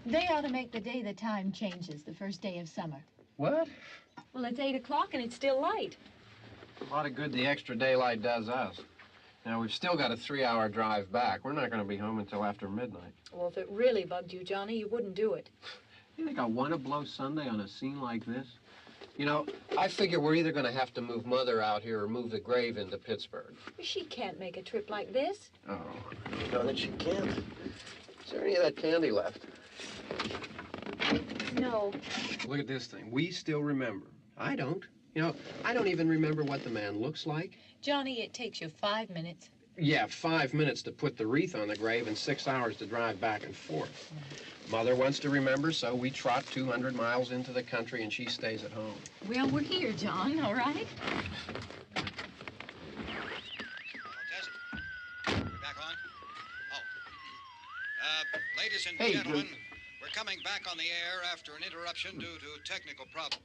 They ought to make the day the time changes, the first day of summer. What? Well, it's 8 o'clock and it's still light. A lot of good the extra daylight does us. Now, we've still got a 3-hour drive back. We're not going to be home until after midnight. Well, if it really bugged you, Johnny, you wouldn't do it. You think I want to blow Sunday on a scene like this? You know, I figure we're either going to have to move Mother out here or move the grave into Pittsburgh. She can't make a trip like this. Oh, you know that she can't. Is there any of that candy left? No. Look at this thing. We still remember. I don't. You know, I don't even remember what the man looks like. Johnny, it takes you 5 minutes. Yeah, 5 minutes to put the wreath on the grave and 6 hours to drive back and forth. Mother wants to remember, so we trot 200 miles into the country and she stays at home. Well, we're here, John, all right? We're back on? Oh. Ladies and gentlemen, we're coming back on the air after an interruption due to technical problem.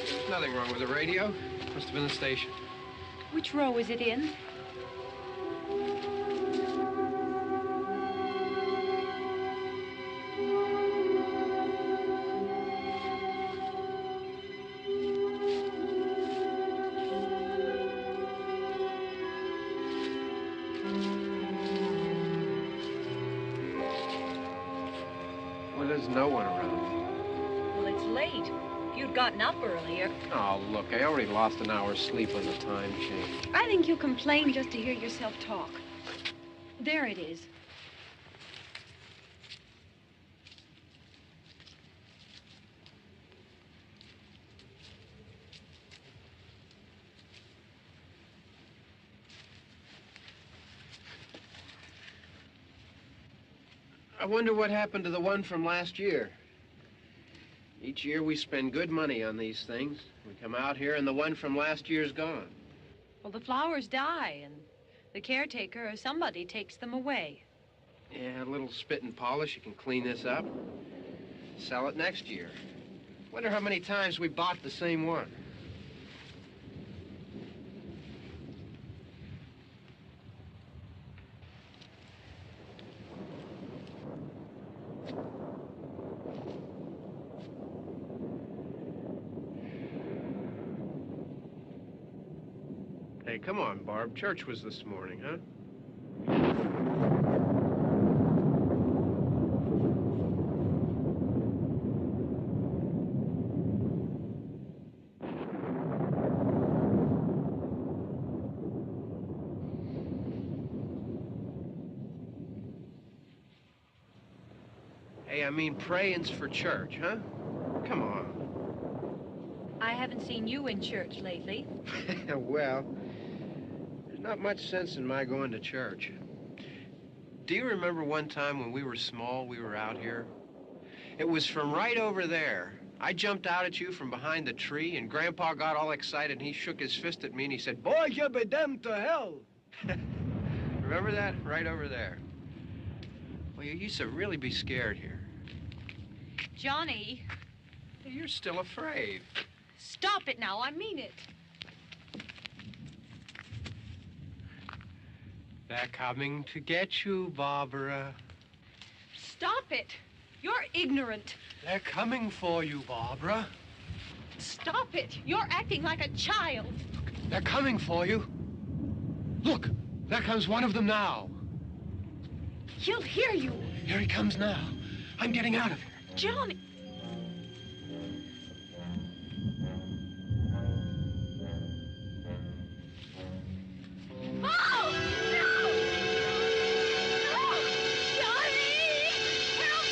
There's nothing wrong with the radio. Must have been the station. Which row is it in? Well, there's no one around. Well, it's late. If you'd gotten up earlier. Oh, look, I already lost an hour's sleep on the time change. I think you complain just to hear yourself talk. There it is. I wonder what happened to the one from last year. Each year we spend good money on these things. We come out here and the one from last year's gone. Well, the flowers die, and the caretaker or somebody takes them away. Yeah, a little spit and polish, you can clean this up. Sell it next year. Wonder how many times we bought the same one. Hey, come on, Barb. Church was this morning, huh? Hey, I mean, praying's for church, huh? Come on. I haven't seen you in church lately. Well, there's not much sense in my going to church. Do you remember one time when we were small, we were out here? It was from right over there. I jumped out at you from behind the tree, and Grandpa got all excited, and he shook his fist at me, and he said, "Boy, you be damned to hell." Remember that? Right over there. Well, you used to really be scared here. Johnny, You're still afraid. stop it now. I mean it. They're coming to get you, Barbara. Stop it. You're ignorant. They're coming for you, Barbara. Stop it. You're acting like a child. They're coming for you. Look, there comes one of them now. He'll hear you. Here he comes now. I'm getting out of here. Johnny. Oh! No! No! Johnny! Help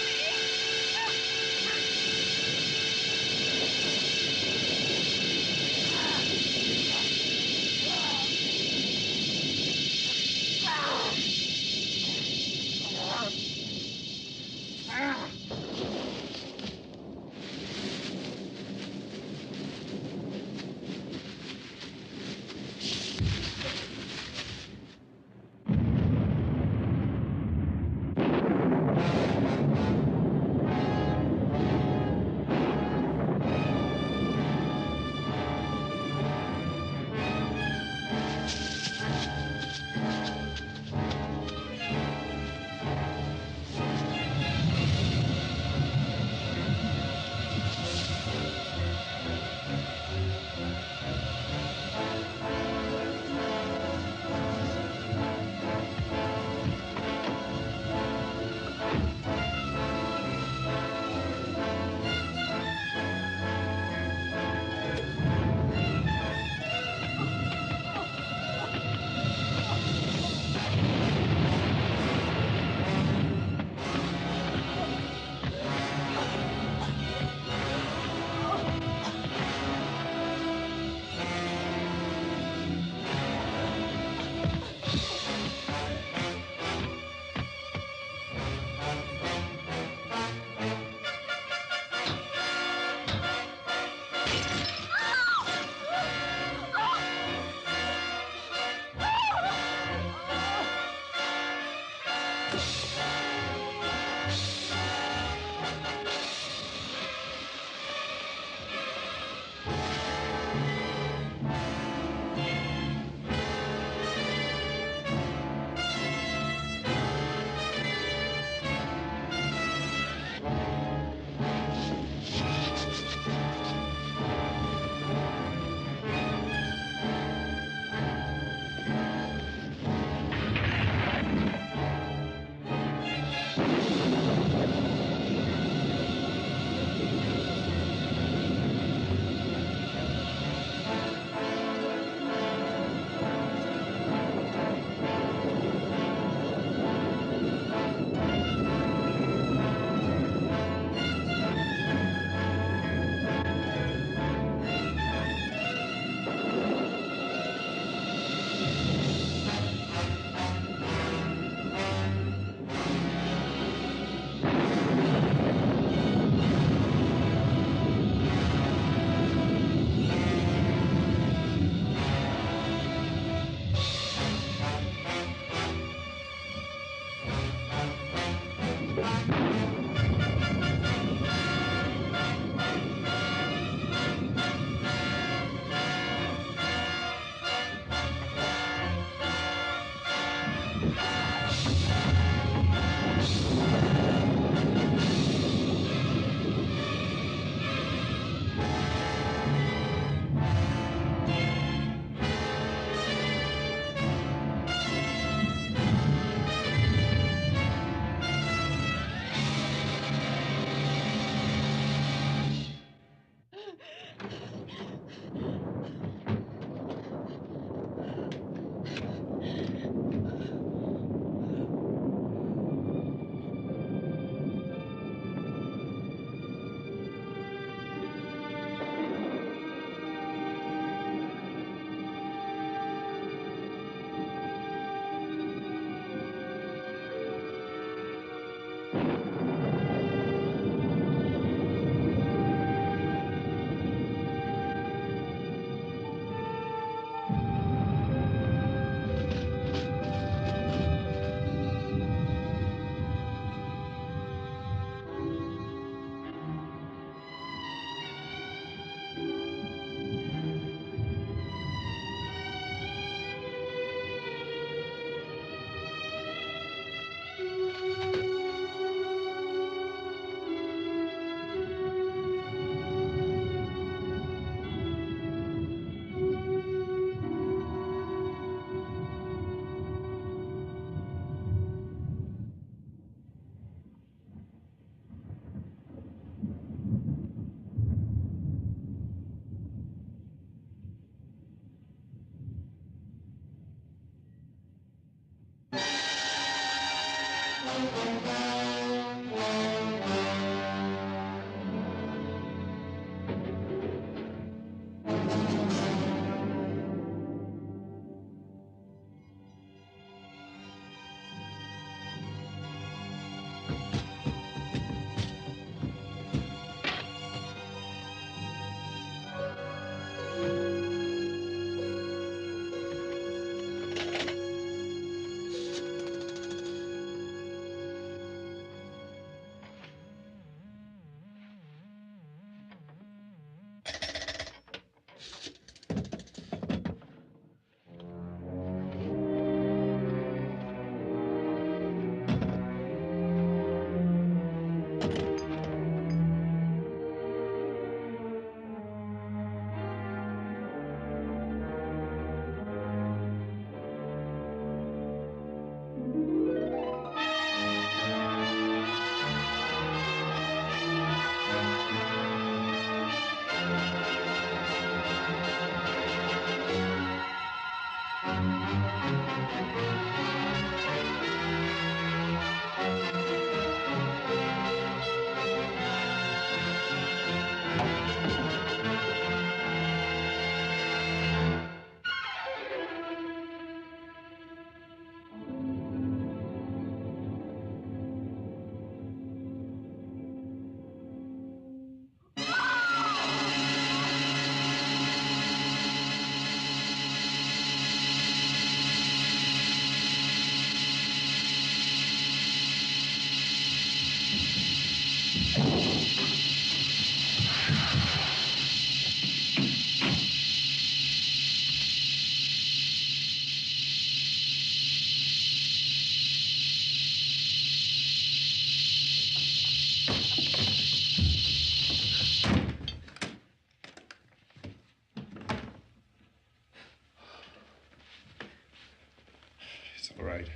It's all right.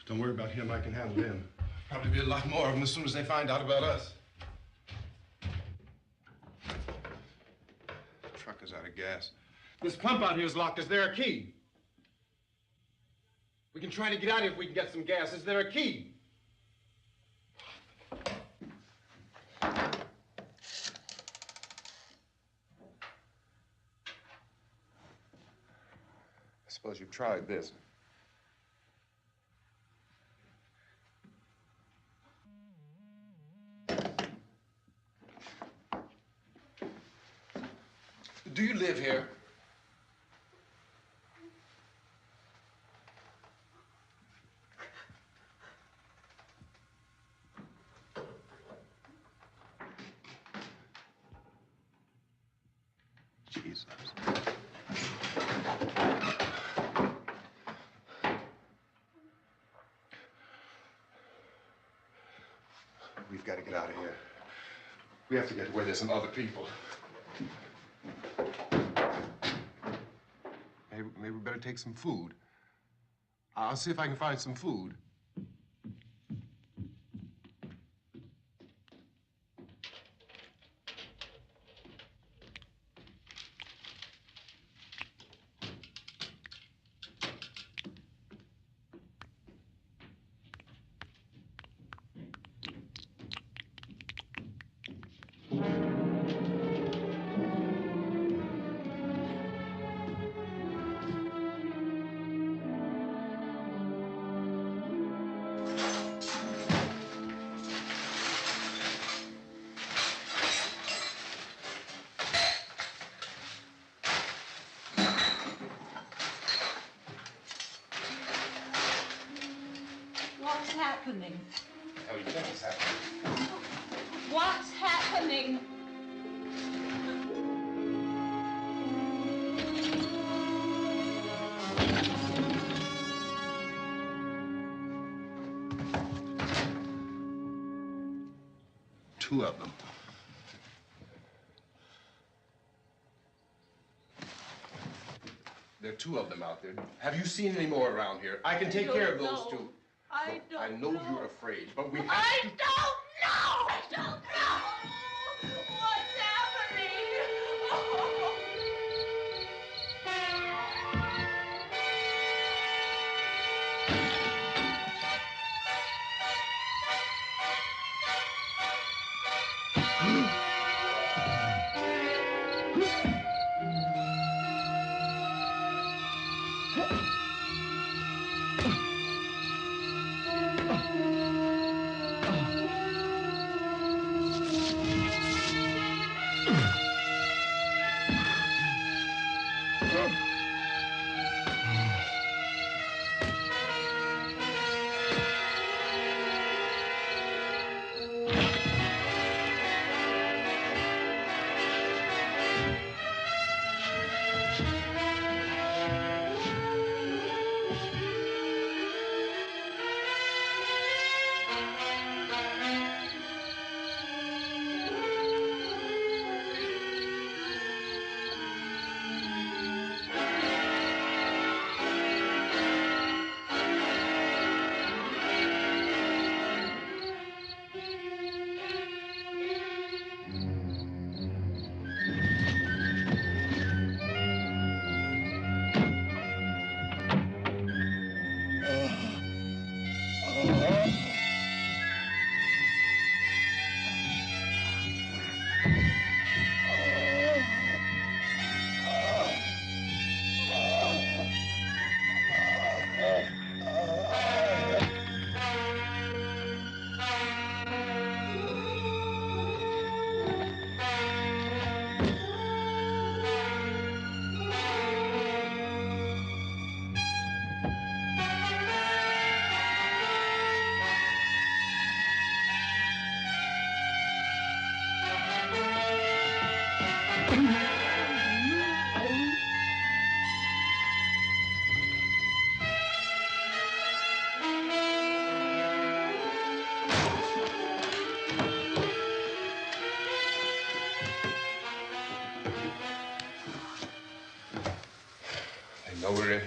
Don't worry about him. I can handle him. Probably be a lot more of them as soon as they find out about us. The truck is out of gas. This pump out here is locked. Is there a key? We can try to get out of here if we can get some gas. Is there a key? I suppose you've tried this. Do you live here? Jesus. We've got to get out of here. We have to get to where there's some other people. Maybe we better take some food. I'll see if I can find some food. What's happening? How do you think it's happening? What's happening? Two of them. There are two of them out there. Have you seen any more around here? I can take care of those two. I Look, I know you're afraid, but we have I to... don't know! I don't know! What's happening? Oh.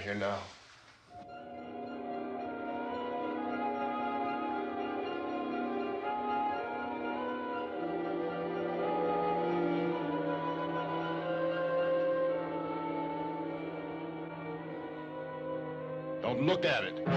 here now. Don't look at it.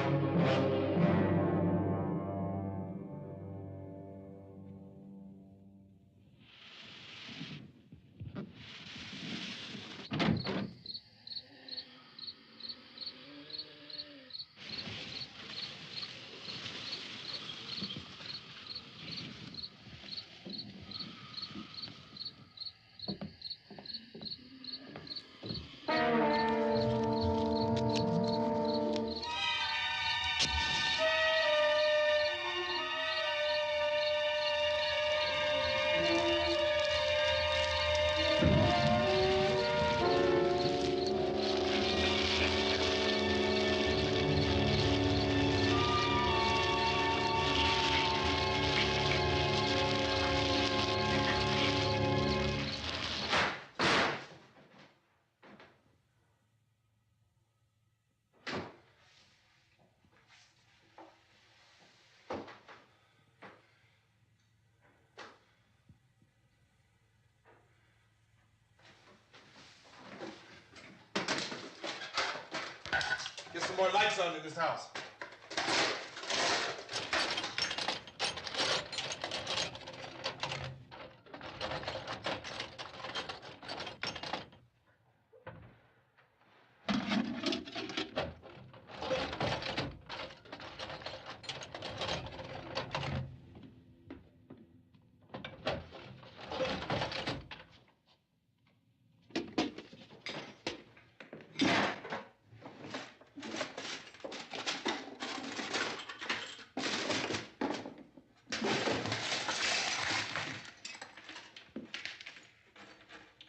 Get some more lights on in this house.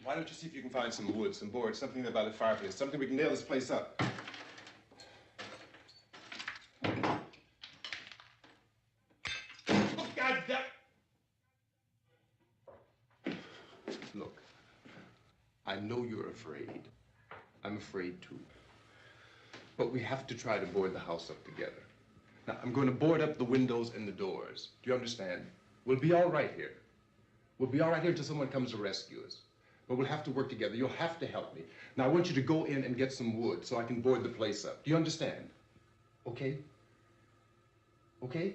Why don't you see if you can find some wood, some boards, something about the fireplace, something we can nail this place up. Oh, God damn it! Look, I know you're afraid. I'm afraid too. But we have to try to board the house up together. Now, I'm going to board up the windows and the doors. Do you understand? We'll be all right here. We'll be all right here until someone comes to rescue us. But we'll have to work together. You'll have to help me. Now, I want you to go in and get some wood so I can board the place up. Do you understand? Okay? Okay?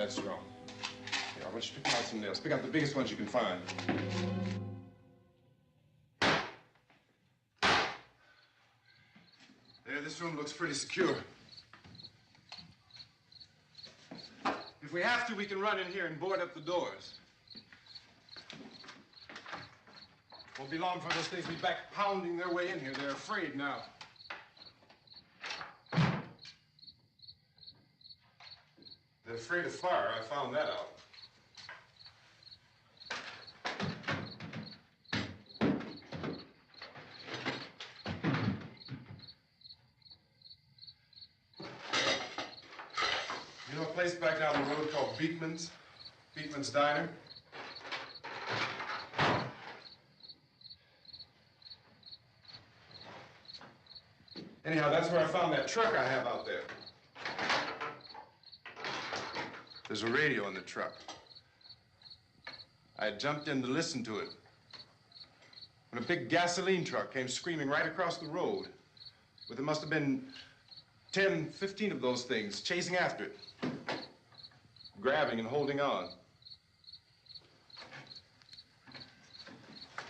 that's strong. Here, I want you to pick out some nails. Pick out the biggest ones you can find. There, this room looks pretty secure. If we have to, we can run in here and board up the doors. Won't be long for those things to be back pounding their way in here. They're afraid now. They're afraid of fire. I found that out. You know a place back down the road called Beekman's? Beekman's Diner? Anyhow, that's where I found that truck I have out there. There's a radio in the truck. I had jumped in to listen to it when a big gasoline truck came screaming right across the road. But there must have been 10, 15 of those things chasing after it, grabbing and holding on.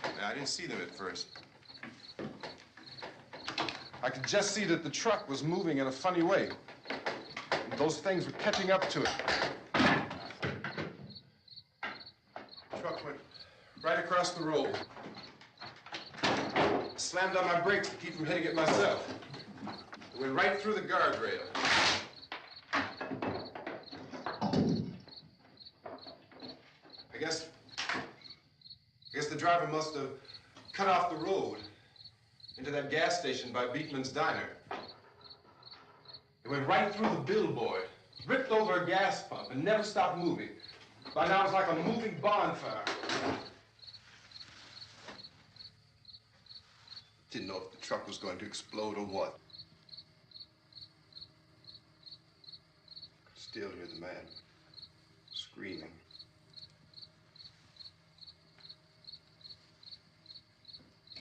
Now, I didn't see them at first. I could just see that the truck was moving in a funny way. And those things were catching up to it. The truck went right across the road. Slammed on my brakes to keep from hitting it myself. It went right through the guardrail. I guess the driver must have cut off the road into that gas station by Beekman's Diner. It went right through the billboard, ripped over a gas pump, and never stopped moving. By now, it's like a moving bonfire. Didn't know if the truck was going to explode or what. Could still hear the man screaming.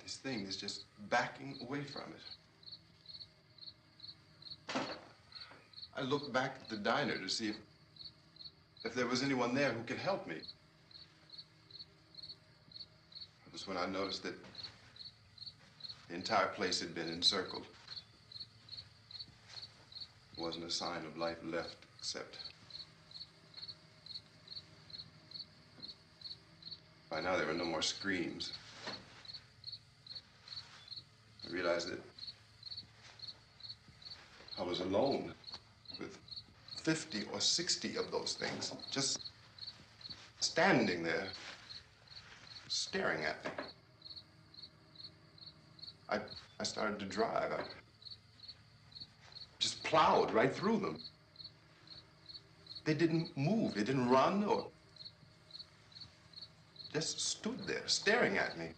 This thing is just backing away from it. I looked back at the diner to see if there was anyone there who could help me. It was when I noticed that the entire place had been encircled. There wasn't a sign of life left except by now there were no more screams. I realized that I was alone with 50 or 60 of those things, just standing there, staring at me. I started to drive. I just plowed right through them. They didn't move. They didn't run or just stood there, staring at me.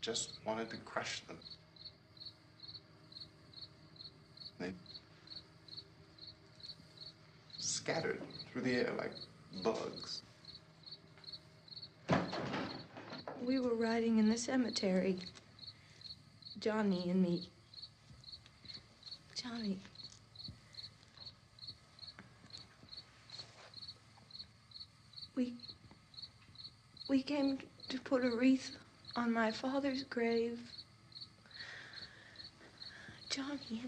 Just wanted to crush them. They scattered through the air like bugs. We were riding in the cemetery, Johnny and me. Johnny. We came to put a wreath on my father's grave. Johnny,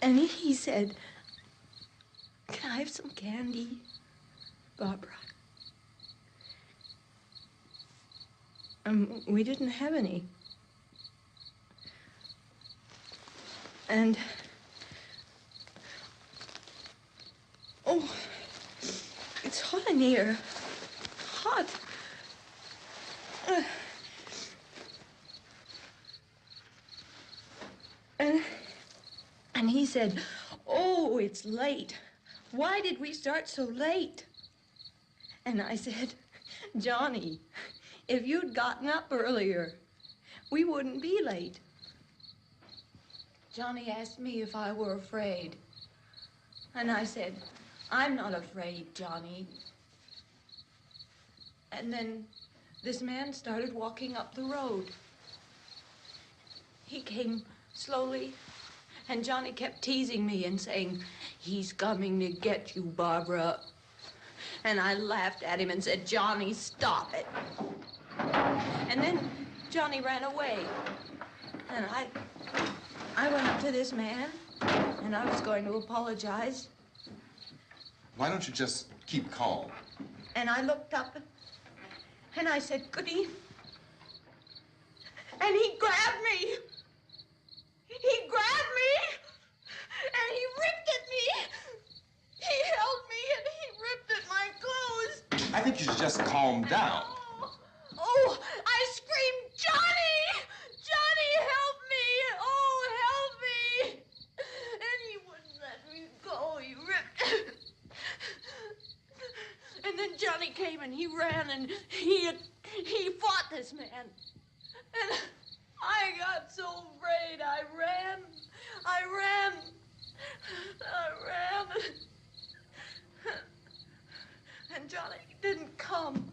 and he said, "Can I have some candy, Barbara?" We didn't have any. And, oh, it's hot in here. Hot. And he said, "Oh, it's late. Why did we start so late?" And I said, "Johnny, if you'd gotten up earlier, we wouldn't be late." Johnny asked me if I were afraid. And I said, "I'm not afraid, Johnny." And then this man started walking up the road. He came slowly And Johnny kept teasing me and saying, "He's coming to get you, Barbara." And I laughed at him and said, "Johnny, stop it." And then Johnny ran away. And I went up to this man, and I was going to apologize. Why don't you just keep calm? And I looked up, and I said, "Goody." And he grabbed me. He grabbed me, and he ripped at me. He held me, and he ripped at my clothes. I think you should just calm down. Oh, I screamed, "Johnny! Johnny, help me! Oh, help me!" And he wouldn't let me go. He ripped. And then Johnny came and he ran and he fought this man. And I got so afraid. I ran. And Johnny didn't come.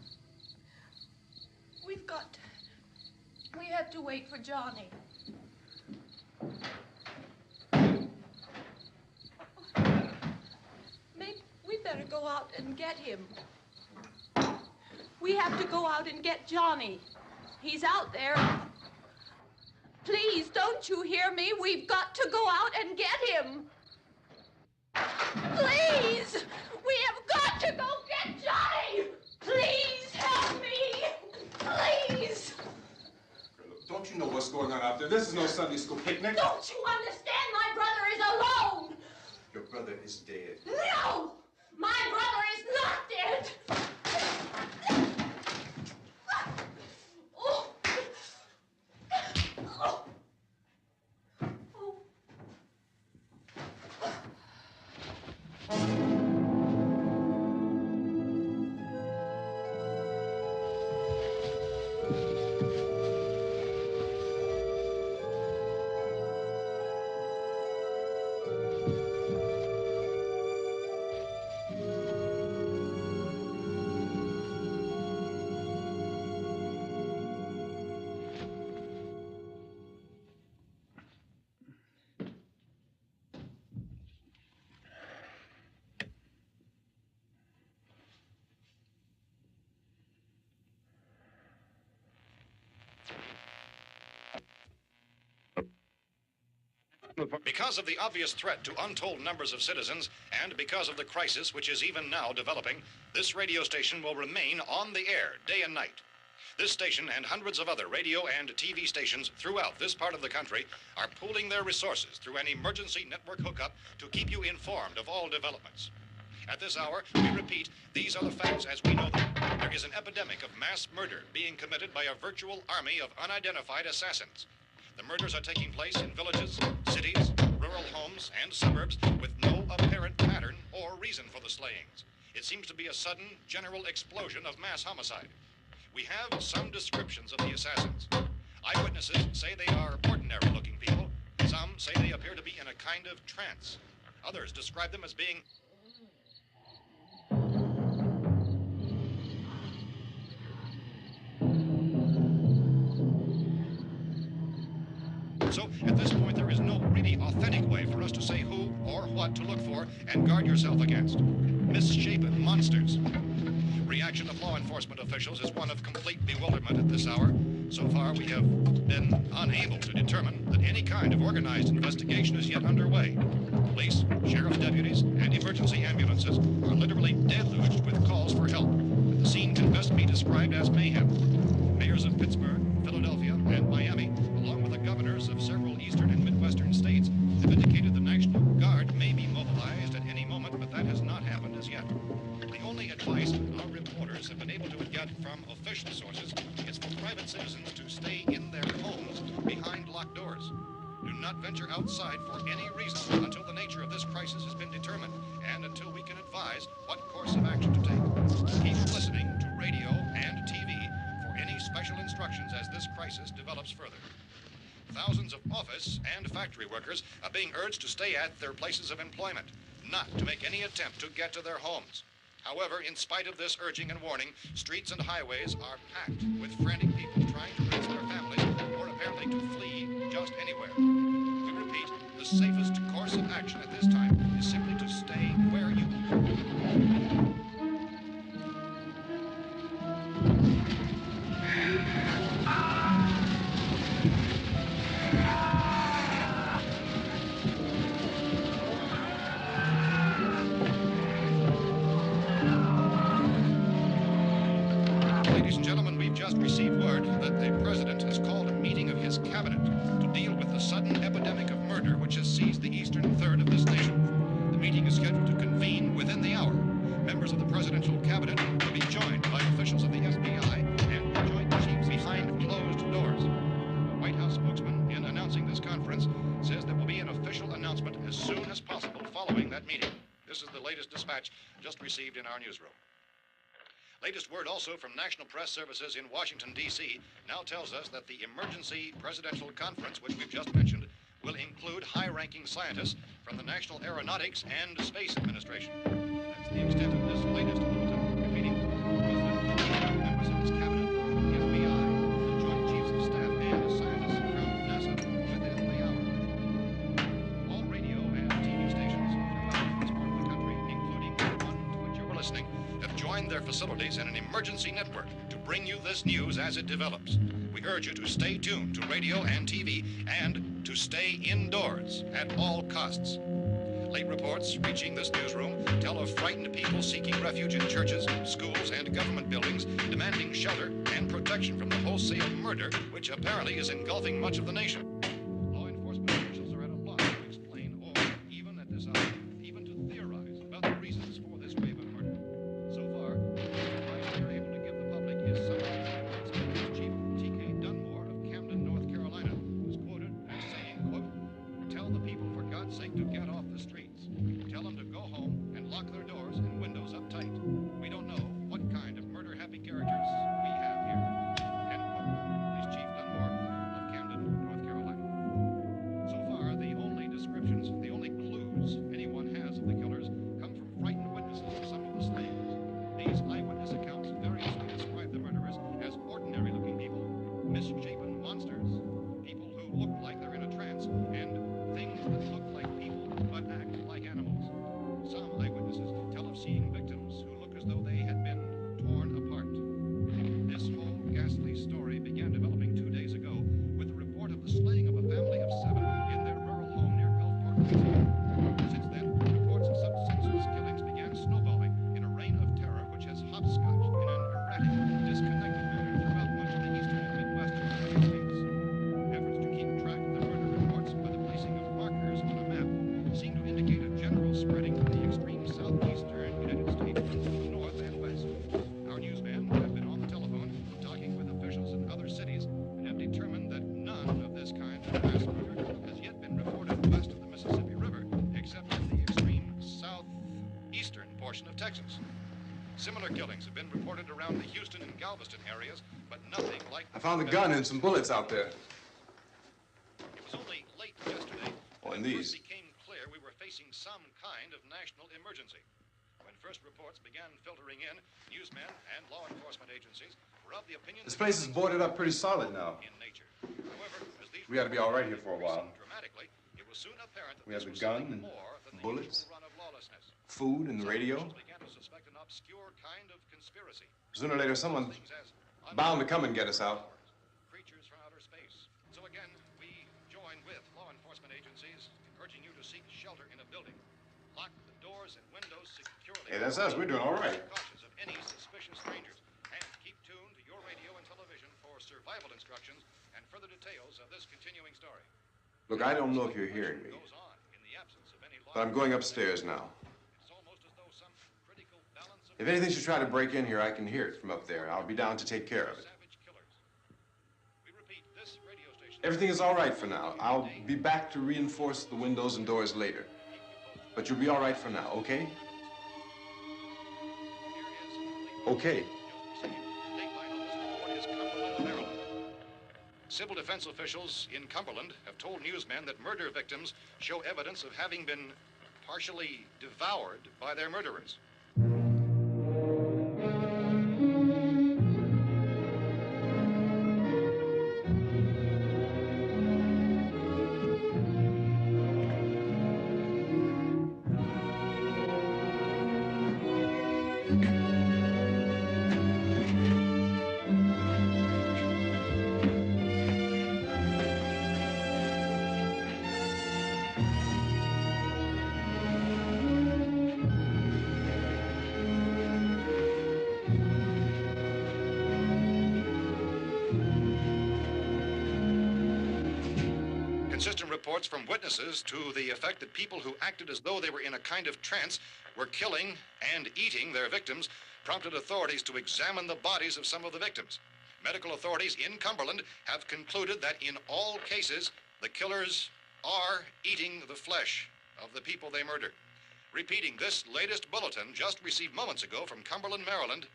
We have to wait for Johnny. Maybe we better go out and get him. We have to go out and get Johnny. He's out there. Please, don't you hear me? We've got to go out and get him. Please! We have got to go get Johnny! Please help me! Please! Don't you know what's going on out there? This is no Sunday school picnic. Don't you understand? My brother is alone! Your brother is dead. No! My brother is not dead! Oh. Oh. Because of the obvious threat to untold numbers of citizens, and because of the crisis which is even now developing, this radio station will remain on the air day and night. This station and hundreds of other radio and TV stations throughout this part of the country are pooling their resources through an emergency network hookup to keep you informed of all developments. At this hour, we repeat, these are the facts as we know them. There is an epidemic of mass murder being committed by a virtual army of unidentified assassins. The murders are taking place in villages, cities, rural homes, and suburbs with no apparent pattern or reason for the slayings. It seems to be a sudden, general explosion of mass homicide. We have some descriptions of the assassins. Eyewitnesses say they are ordinary-looking people. Some say they appear to be in a kind of trance. Others describe them as being So, at this point, there is no really authentic way for us to say who or what to look for and guard yourself against. Misshapen monsters. Reaction of law enforcement officials is one of complete bewilderment at this hour. So far, we have been unable to determine that any kind of organized investigation is yet underway. Police, sheriff's deputies, and emergency ambulances are literally deluged with calls for help. The scene can best be described as mayhem. Mayors of Pittsburgh, Philadelphia, and Miami, along with the governors of several eastern and midwestern states, have indicated the National Guard may be mobilized at any moment, but that has not happened as yet. The only advice our reporters have been able to get from official sources is for private citizens to stay in their homes behind locked doors. Do not venture outside for any reason until the nature of this crisis has been determined and until we can advise what course of action to take. Keep listening to radio and TV for any special instructions as this crisis develops further. Thousands of office and factory workers are being urged to stay at their places of employment, not to make any attempt to get to their homes. However, in spite of this urging and warning, streets and highways are packed with frantic people trying to reach their families or apparently to flee just anywhere. We repeat, the safest course of action at this time is simply to stay where you are. Ladies and gentlemen, we've just received word that the president has called a meeting of his cabinet to deal with the sudden epidemic of murder which has seized the eastern third of this nation. The meeting is scheduled to convene within the hour. Members of the presidential cabinet will be joined by officials of the FBI and joint chiefs behind closed doors. A White House spokesman, in announcing this conference, says there will be an official announcement as soon as possible following that meeting. This is the latest dispatch just received in our newsroom. Latest word also from National Press Services in Washington, D.C. now tells us that the emergency presidential conference, which we've just mentioned, will include high-ranking scientists from the National Aeronautics and Space Administration. That's the extent of this latest bulletin. Repeating, the President, members of his cabinet, the FBI, the Joint Chiefs of Staff, and scientists from NASA within the hour. All radio and TV stations throughout this part of the country, including the one to which you're listening, have joined their facilities in an emergency network to bring you this news as it develops. We urge you to stay tuned to radio and TV and to stay indoors at all costs. Late reports reaching this newsroom tell of frightened people seeking refuge in churches, schools, and government buildings, demanding shelter and protection from the wholesale murder which apparently is engulfing much of the nation. Law enforcement officials are at a loss to explain or, even at this hour, even to theorize about the reasons for this wave of murder. So far, the advice we are able to give the public is summary. Inspector Chief T.K. Dunmore of Camden, North Carolina, was quoted as saying, quote, "Tell the people, for God's sake, to get off the streets. Tell them to go home and lock their doors and windows up tight. We don't know what kind of murder-happy characters we have here." End quote. Is Chief Dunmore of Camden, North Carolina. So far, the only descriptions, the only clues anyone has of the killers come from frightened witnesses of some of the slayings. These eyewitness accounts variously describe the murderers as ordinary-looking people, misshapen monsters, people who look like they're in a trance, and things that look like people but act like animals. Some eyewitnesses tell of seeing victims who look as though they had been torn apart. This whole ghastly story began developing 2 days ago with the report of the slaying of a family of 7 in their rural home near Gulfport, Louisiana. Since then, reports of such senseless killings began snowballing in a reign of terror which has hopscotched in an erratic, disconnected manner throughout much of the eastern and midwestern United States. Efforts to keep track of the murder reports by the placing of markers on a map seem to indicate a general spreading from the extreme southeastern United States to the north and west. Our newsmen have been on the telephone talking with officials in other cities and have determined that none of this kind of mass murder has yet been reported west of the Mississippi River, except in the extreme southeastern portion of Texas. Similar killings have been reported around the Houston and Galveston areas, but nothing like... I found a gun and some bullets out there. It was only late yesterday Oh, when and it these. first became clear we were facing some kind of national emergency. When first reports began filtering in, newsmen and law enforcement agencies were of the opinion This that place is boarded up pretty solid now. in nature. However, as these We ought to be all right here for a while. dramatically, it was soon apparent that We have this the was gun something and more than the bullets, usual run of lawlessness. food and the Some radio. officials began to suspect an obscure kind of conspiracy. Sooner or later, someone's Things as bound to come and get us out. creatures from outer space. So again, we join with law enforcement agencies, urging you to seek shelter in a building. Lock the doors and windows securely. Hey, that's us. We're doing all right. Cautious of any suspicious strangers. And keep tuned to your radio and television for survival instructions and further details of this continuing story. Look, I don't know if you're hearing me, Goes on in the absence of any law. but I'm going upstairs now. It's almost as though some critical balance of If anything should try to break in here, I can hear it from up there. I'll be down to take care of it. savage killers. We repeat, this radio station. Everything is all right for now. I'll be back to reinforce the windows and doors later. But you'll be all right for now, okay? Okay. Civil defense officials in Cumberland have told newsmen that murder victims show evidence of having been partially devoured by their murderers. Consistent reports from witnesses to the effect that people who acted as though they were in a kind of trance were killing and eating their victims prompted authorities to examine the bodies of some of the victims. Medical authorities in Cumberland have concluded that in all cases, the killers are eating the flesh of the people they murdered. Repeating this latest bulletin just received moments ago from Cumberland, Maryland,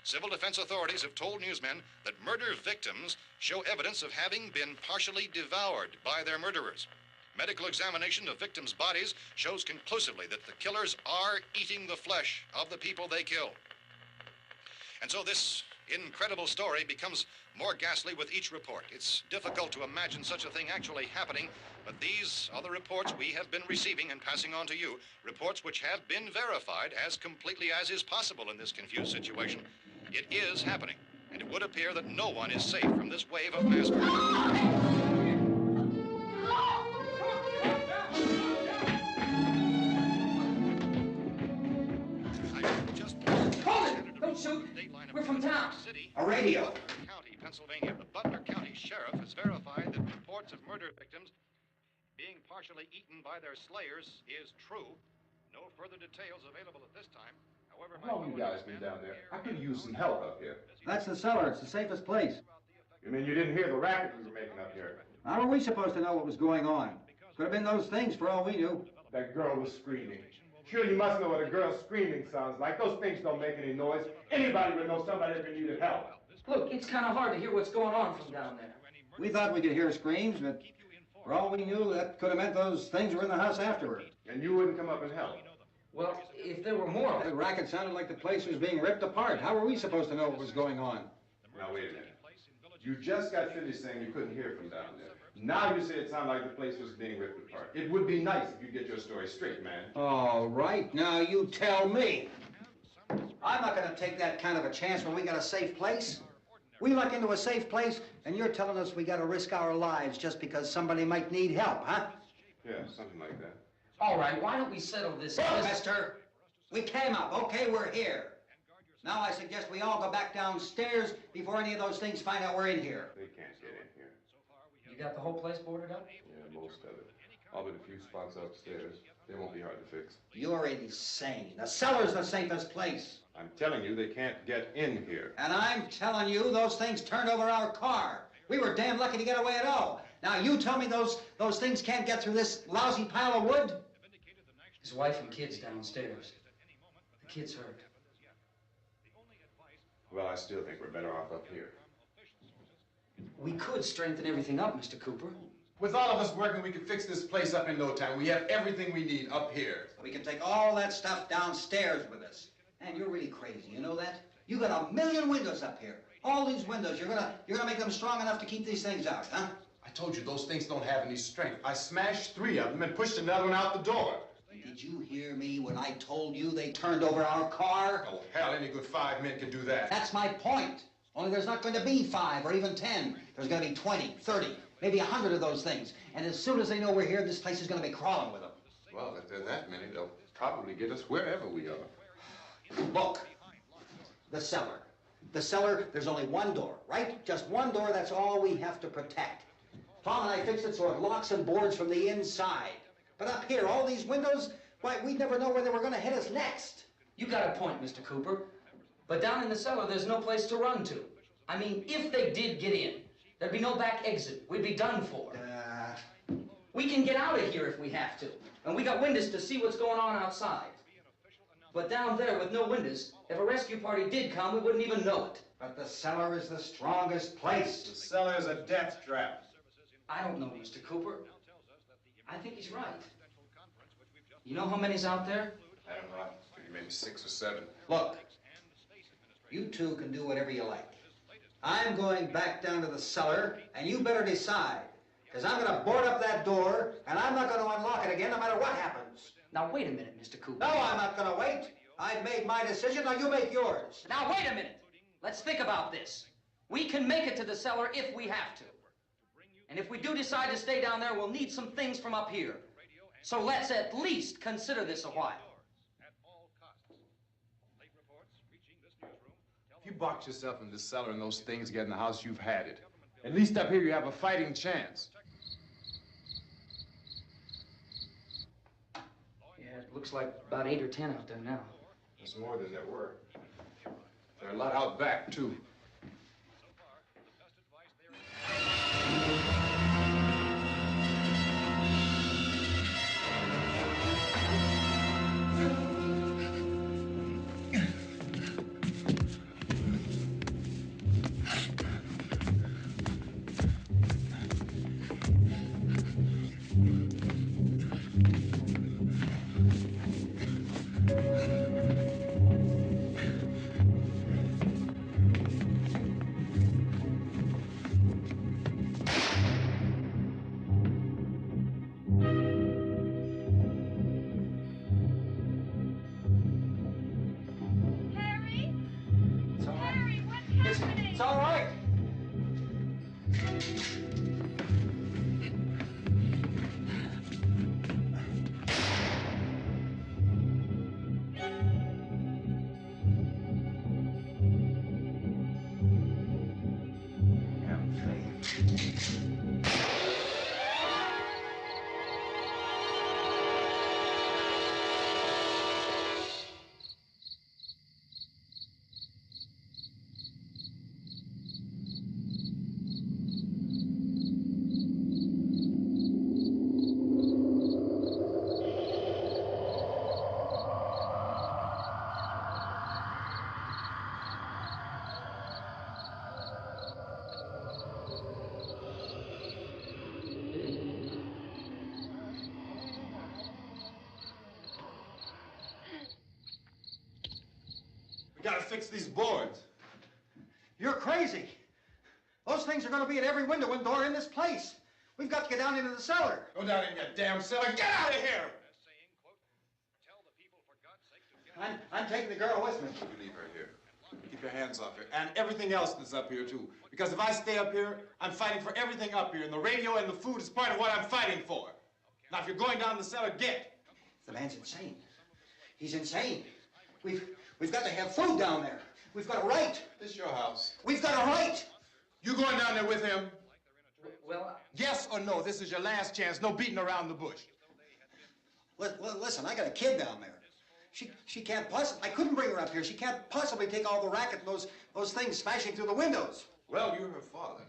civil defense authorities have told newsmen that murder victims show evidence of having been partially devoured by their murderers. Medical examination of victims' bodies shows conclusively that the killers are eating the flesh of the people they kill. And so this incredible story becomes more ghastly with each report. It's difficult to imagine such a thing actually happening, but these are the reports we have been receiving and passing on to you, reports which have been verified as completely as is possible in this confused situation. It is happening, and it would appear that no one is safe from this wave of mass murder. Don't shoot. We're from town. A radio. County, Pennsylvania. The Butler County Sheriff has verified that reports of murder victims being partially eaten by their slayers is true. No further details available at this time. However, How long you guys been down there? I could use some help up here. That's the cellar. It's the safest place. You mean you didn't hear the racket we were making up here? How are we supposed to know what was going on? Could have been those things for all we knew. That girl was screaming. Sure, you must know what a girl screaming sounds like. Those things don't make any noise. Anybody would know somebody ever needed help. Look, it's kind of hard to hear what's going on from down there. We thought we could hear screams, but for all we knew, that could have meant those things were in the house afterward. And you wouldn't come up and help? Well, if there were more of The it. racket sounded like the place was being ripped apart. How were we supposed to know what was going on? Now, wait a minute. You just got finished saying you couldn't hear from down there. Now you say it sounded like the place was being ripped apart. It would be nice if you get your story straight, man. All right, now you tell me. I'm not going to take that kind of a chance when we got a safe place. We luck into a safe place, and you're telling us we got to risk our lives just because somebody might need help, huh? Yeah, something like that. All right, why don't we settle this? Look, mister, we came up. Okay, we're here. Now I suggest we all go back downstairs before any of those things find out we're in here. They can't get in here. You got the whole place boarded up? Yeah, most of it. All but a few spots upstairs. They won't be hard to fix. You're insane. The cellar's the safest place. I'm telling you, they can't get in here. And I'm telling you, those things turned over our car. We were damn lucky to get away at all. Now you tell me those things can't get through this lousy pile of wood? His wife and kids downstairs. The kid's hurt. Well, I still think we're better off up here. We could strengthen everything up, Mr. Cooper. With all of us working, we can fix this place up in no time. We have everything we need up here. We can take all that stuff downstairs with us. Man, you're really crazy, you know that? You got 1 million windows up here. All these windows, you're gonna make them strong enough to keep these things out, huh? I told you those things don't have any strength. I smashed 3 of them and pushed another one out the door. Did you hear me when I told you they turned over our car? Oh, hell, any good 5 men can do that. That's my point. Only there's not going to be 5 or even 10. There's going to be 20, 30, maybe 100 of those things. And as soon as they know we're here, this place is going to be crawling with them. Well, if there are that many, they'll probably get us wherever we are. Look, the cellar. The cellar, there's only one door, right? Just one door, that's all we have to protect. Tom and I fixed it so it locks and boards from the inside. But up here, all these windows, why, we'd never know where they were going to hit us next. You got a point, Mr. Cooper. But down in the cellar, there's no place to run to. I mean, if they did get in, there'd be no back exit. We'd be done for. We can get out of here if we have to. And we got windows to see what's going on outside. But down there with no windows, if a rescue party did come, we wouldn't even know it. But the cellar is the strongest place. The cellar is a death trap. I don't know, Mr. Cooper. I think he's right. You know how many's out there? I don't know. Maybe 6 or 7. Look, you two can do whatever you like. I'm going back down to the cellar, and you better decide. Because I'm going to board up that door, and I'm not going to unlock it again no matter what happens. Now, wait a minute, Mr. Cooper. No, I'm not going to wait. I've made my decision, now you make yours. Now, wait a minute. Let's think about this. We can make it to the cellar if we have to. And if we do decide to stay down there, we'll need some things from up here. So let's at least consider this a while. If you box yourself in this cellar and those things get in the house, you've had it. At least up here you have a fighting chance. Yeah, it looks like about 8 or 10 out there now. There's more than there were. There are a lot out back, too. It's all right. We gotta fix these boards. You're crazy. Those things are going to be at every window and door in this place. We've got to get down into the cellar. Go down in that damn cellar. Get out of here! I'm taking the girl with me. You leave her here. Keep your hands off her. And everything else that's up here, too. Because if I stay up here, I'm fighting for everything up here. And the radio and the food is part of what I'm fighting for. Now, if you're going down the cellar, get. The man's insane. He's insane. We've got to have food down there. We've got a right. This is your house. We've got a right. You going down there with him? Well, Yes or no? This is your last chance. No beating around the bush. Listen, I got a kid down there. She can't possibly, I couldn't bring her up here. She can't possibly take all the racket and those things smashing through the windows. Well, you're her father.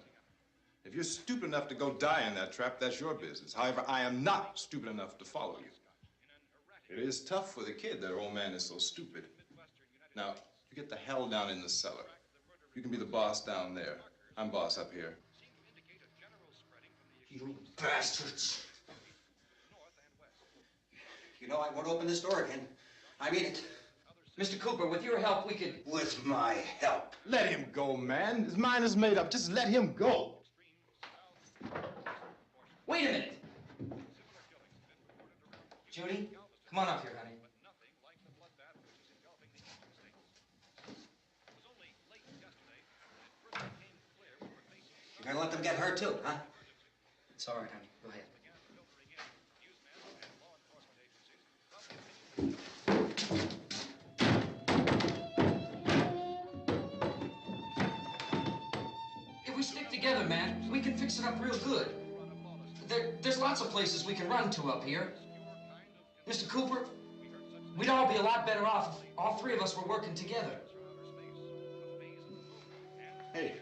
If you're stupid enough to go die in that trap, that's your business. However, I am not stupid enough to follow you. It is tough for the kid that her old man is so stupid. Now, you get the hell down in the cellar. You can be the boss down there. I'm boss up here. You bastards. You know, I won't open this door again. I mean it. Mr. Cooper, with your help, we could... With my help. Let him go, man. His mind is made up. Just let him go. Wait a minute. Judy, come on up here, honey. You're gonna let them get hurt too, huh? It's all right, honey. Go ahead. If we stick together, man, we can fix it up real good. There's lots of places we can run to up here. Mr. Cooper, we'd all be a lot better off if all three of us were working together. Hey.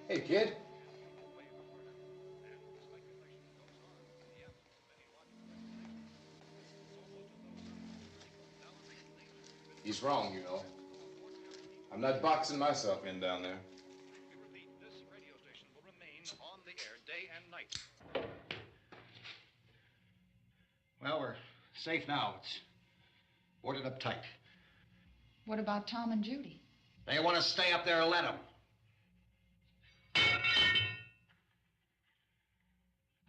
Hey, kid. He's wrong, you know. I'm not boxing myself in down there. This radio station will remain on the air day and night. Well, we're safe now. It's boarded up tight. What about Tom and Judy? They want to stay up there, let them.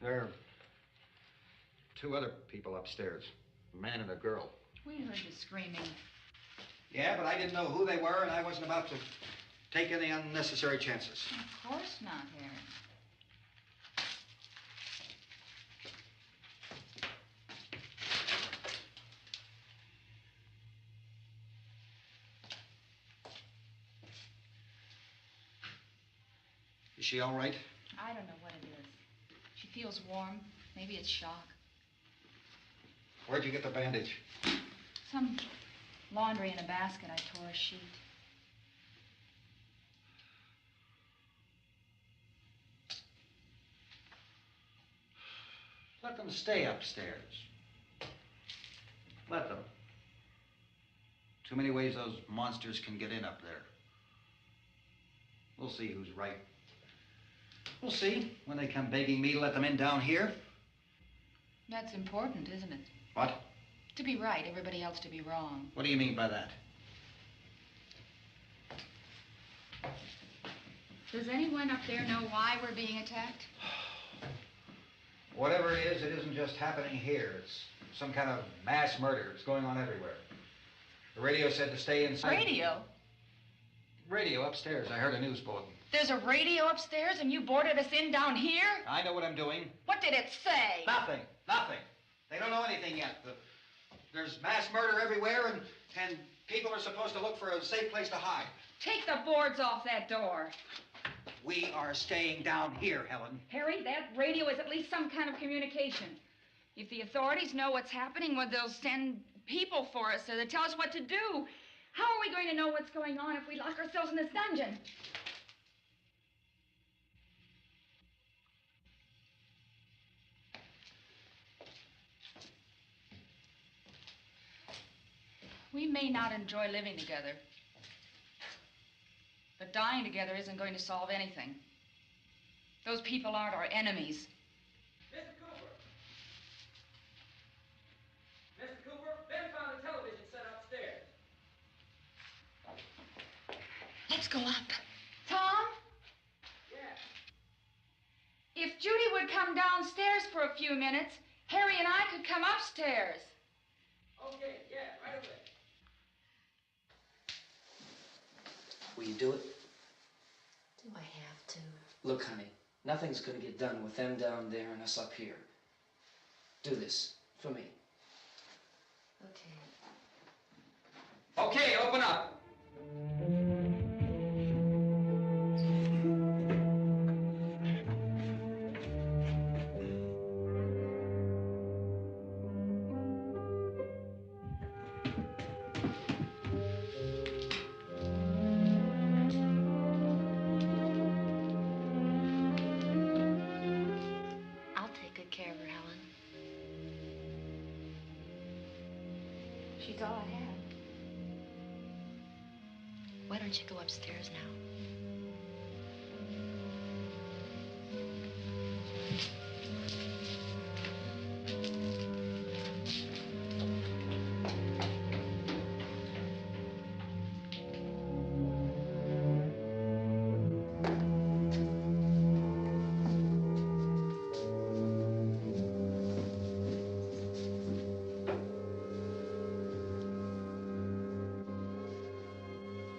There are two other people upstairs, a man and a girl. We heard the screaming. Yeah, but I didn't know who they were, and I wasn't about to take any unnecessary chances. Of course not, Harry. Is she all right? I don't know what it is. She feels warm. Maybe it's shock. Where'd you get the bandage? Some laundry in a basket. I tore a sheet. Let them stay upstairs. Let them. Too many ways those monsters can get in up there. We'll see who's right. We'll see when they come begging me to let them in down here. That's important, isn't it? What? To be right, everybody else to be wrong. What do you mean by that? Does anyone up there know why we're being attacked? Whatever it isn't just happening here. It's some kind of mass murder. It's going on everywhere. The radio said to stay inside. Radio? Radio upstairs. I heard a news bulletin. There's a radio upstairs and you boarded us in down here? I know what I'm doing. What did it say? Nothing. Nothing. They don't know anything yet. There's mass murder everywhere, and people are supposed to look for a safe place to hide. Take the boards off that door. We are staying down here, Helen. Harry, that radio is at least some kind of communication. If the authorities know what's happening, well, they'll send people for us to tell us what to do. How are we going to know what's going on if we lock ourselves in this dungeon? We may not enjoy living together, but dying together isn't going to solve anything. Those people aren't our enemies. Mr. Cooper! Mr. Cooper, Ben found a television set upstairs. Let's go up. Tom? Yeah. If Judy would come downstairs for a few minutes, Harry and I could come upstairs. Okay, yeah, right away. Will you do it? Do I have to? Look, honey, nothing's gonna get done with them down there and us up here. Do this for me. Okay. Okay, open up. I'll take good care of her, Helen. She's all I have. Why don't you go upstairs now?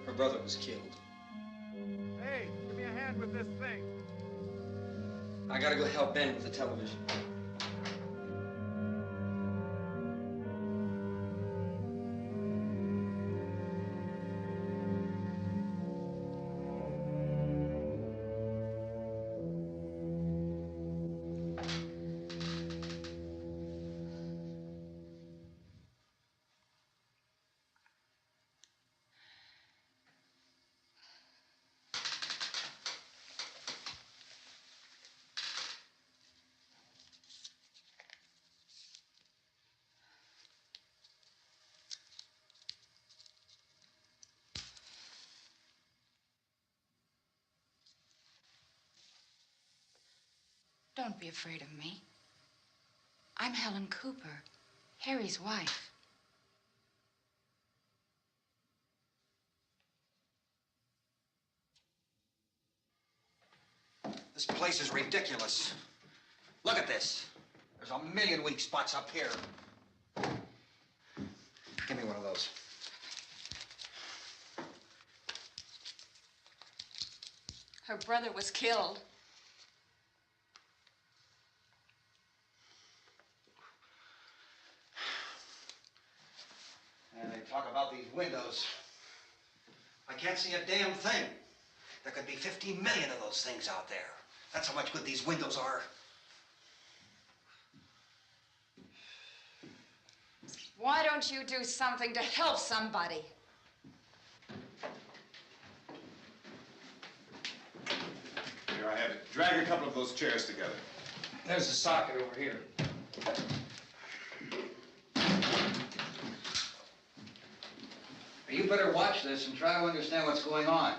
Her brother was killed. Hey, give me a hand with this thing. I gotta go help Ben with the television. Don't be afraid of me. I'm Helen Cooper, Harry's wife. This place is ridiculous. Look at this. There's a million weak spots up here. Give me one of those. Her brother was killed. And they talk about these windows. I can't see a damn thing. There could be 15 million of those things out there. That's how much good these windows are. Why don't you do something to help somebody? Here, I have it. Drag a couple of those chairs together. There's a socket over here. You better watch this and try to understand what's going on.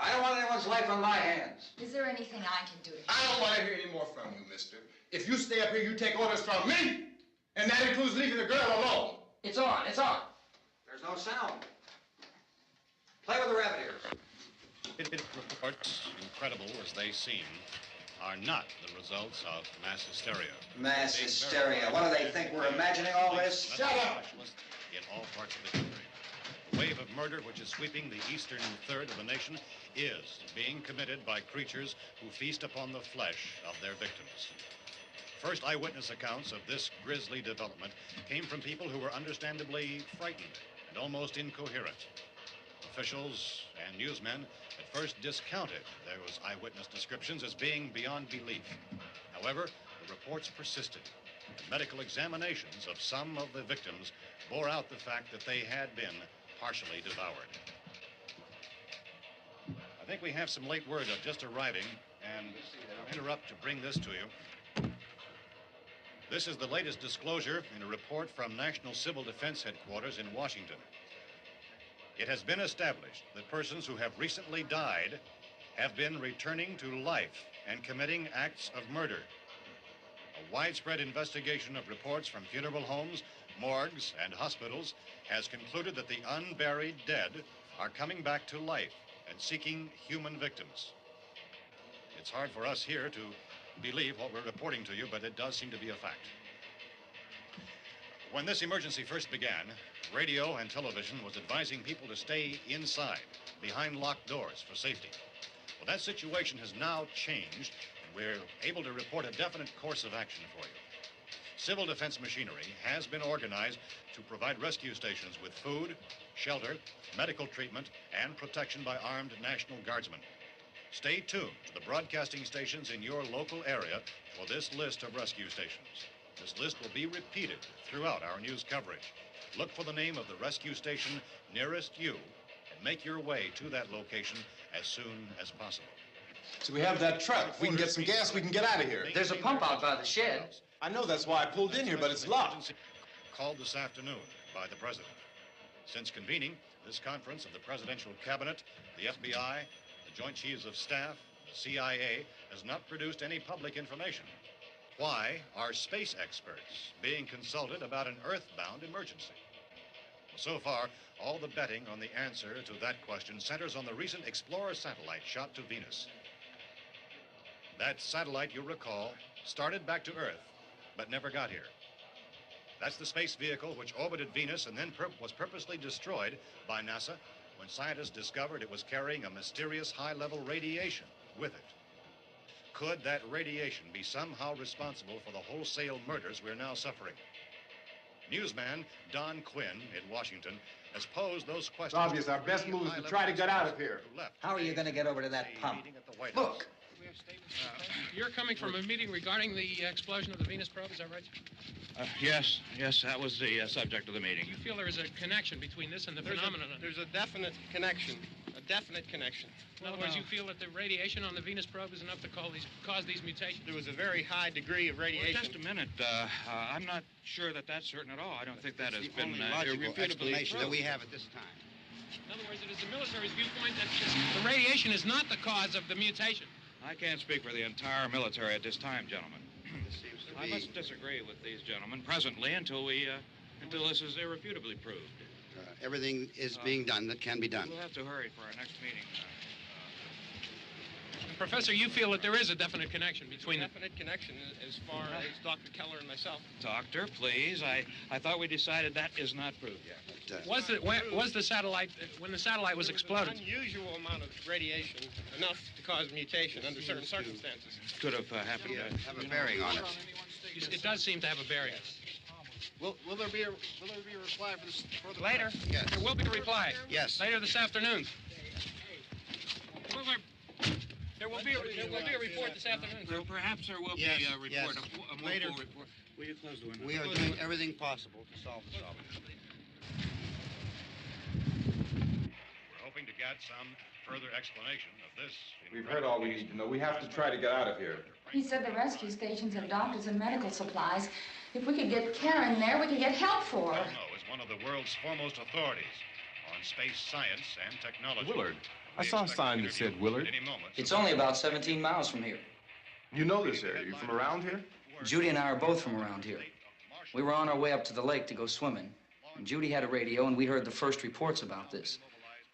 I don't want anyone's life on my hands. Is there anything I can do to help? I don't want to hear any more from you, mister. If you stay up here, you take orders from me. And that includes leaving the girl alone. It's on, it's on. There's no sound. Play with the rabbit ears. Reports, incredible as they seem, are not the results of mass hysteria. Mass hysteria. What do they think? We're imagining all this? Shut up! In all parts of the country. The wave of murder which is sweeping the eastern third of the nation is being committed by creatures who feast upon the flesh of their victims. First eyewitness accounts of this grisly development came from people who were understandably frightened and almost incoherent. Officials and newsmen at first discounted those eyewitness descriptions as being beyond belief. However, the reports persisted. And medical examinations of some of the victims bore out the fact that they had been partially devoured. I think we have some late word just arriving, and I'll interrupt to bring this to you. This is the latest disclosure in a report from National Civil Defense Headquarters in Washington. It has been established that persons who have recently died have been returning to life and committing acts of murder. A widespread investigation of reports from funeral homes, morgues, and hospitals has concluded that the unburied dead are coming back to life and seeking human victims. It's hard for us here to believe what we're reporting to you, but it does seem to be a fact. When this emergency first began, radio and television was advising people to stay inside, behind locked doors for safety. Well, that situation has now changed, and we're able to report a definite course of action for you. Civil defense machinery has been organized to provide rescue stations with food, shelter, medical treatment, and protection by armed National Guardsmen. Stay tuned to the broadcasting stations in your local area for this list of rescue stations. This list will be repeated throughout our news coverage. Look for the name of the rescue station nearest you and make your way to that location as soon as possible. So we have that truck. If we can get some gas, we can get out of here. There's a pump out by the shed. I know, that's why I pulled in here, but it's locked. Called this afternoon by the president. Since convening this conference of the presidential cabinet, the FBI, the Joint Chiefs of Staff, the CIA has not produced any public information. Why are space experts being consulted about an earthbound emergency? So far, all the betting on the answer to that question centers on the recent Explorer satellite shot to Venus. That satellite, you'll recall, started back to Earth, but never got here. That's the space vehicle which orbited Venus and then was purposely destroyed by NASA when scientists discovered it was carrying a mysterious high-level radiation with it. Could that radiation be somehow responsible for the wholesale murders we're now suffering? Newsman Don Quinn in Washington has posed those questions. It's obvious our best move is to try to get out of here. How are you going to get over to that pump? Look! You're coming from a meeting regarding the explosion of the Venus probe, is that right? Yes, that was the subject of the meeting. Do you feel there is a connection between this and the phenomenon? There's a definite connection. A definite connection. In other words, you feel that the radiation on the Venus probe is enough to cause these mutations? There was a very high degree of radiation. Well, just a minute. I'm not sure that that's certain at all. I don't think that has been only logical irrefutably explanation that proved. we have at this time. In other words, it is the military's viewpoint that the radiation is not the cause of the mutation. I can't speak for the entire military at this time, gentlemen. This seems to I be... must disagree with these gentlemen presently until this is irrefutably proved. everything is being done that can be done. We'll have to hurry for our next meeting. Professor, you feel that there is a definite connection between the... Definite connection as far as Dr. Keller and myself. Doctor, please. I thought we decided that is not proved yet. Was the satellite, when the satellite was exploded? An unusual amount of radiation, enough to cause mutation under certain circumstances. Could have happened. Have a bearing on it. It does seem to have a bearing. Will there be a reply for this further? Later? Yes. There will be a reply. Yes. Later this afternoon. There will be a report this afternoon. Well, perhaps there will Yes, be a report, yes. a more Later. full report. Will you close the window? We are doing everything possible to solve the problem. We're hoping to get some further explanation of this. We've heard all we need to know. We have to try to get out of here. He said the rescue stations have doctors and medical supplies. If we could get care in there, we could get help for her. Romero is one of the world's foremost authorities on space science and technology. Willard. I saw a sign that said Willard. It's only about 17 miles from here. You know this area. You from around here? Judy and I are both from around here. We were on our way up to the lake to go swimming. And Judy had a radio, and we heard the first reports about this.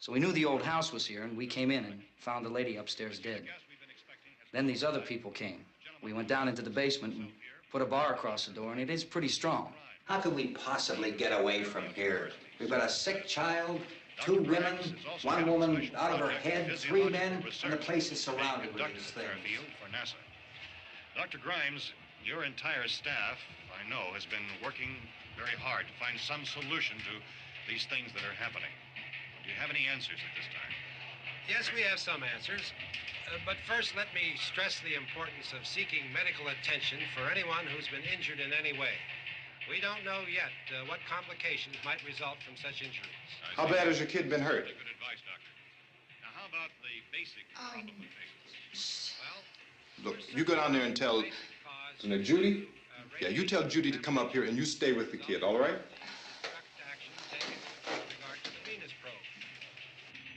So we knew the old house was here, and we came in and found the lady upstairs dead. Then these other people came. We went down into the basement and put a bar across the door, and it is pretty strong. How could we possibly get away from here? We've got a sick child, 2 women, 1 woman out of her head, 3 men, and the place is surrounded with these things. For NASA. Dr. Grimes, your entire staff, I know, has been working very hard to find some solution to these things that are happening. Do you have any answers at this time? Yes, we have some answers. But first, let me stress the importance of seeking medical attention for anyone who's been injured in any way. We don't know yet what complications might result from such injuries. How bad has your kid been hurt? Good advice, Doctor. Now, how about the basic Look, you go down there and tell... Now, Judy? Yeah, you tell Judy to come up here and you stay with the kid, all right?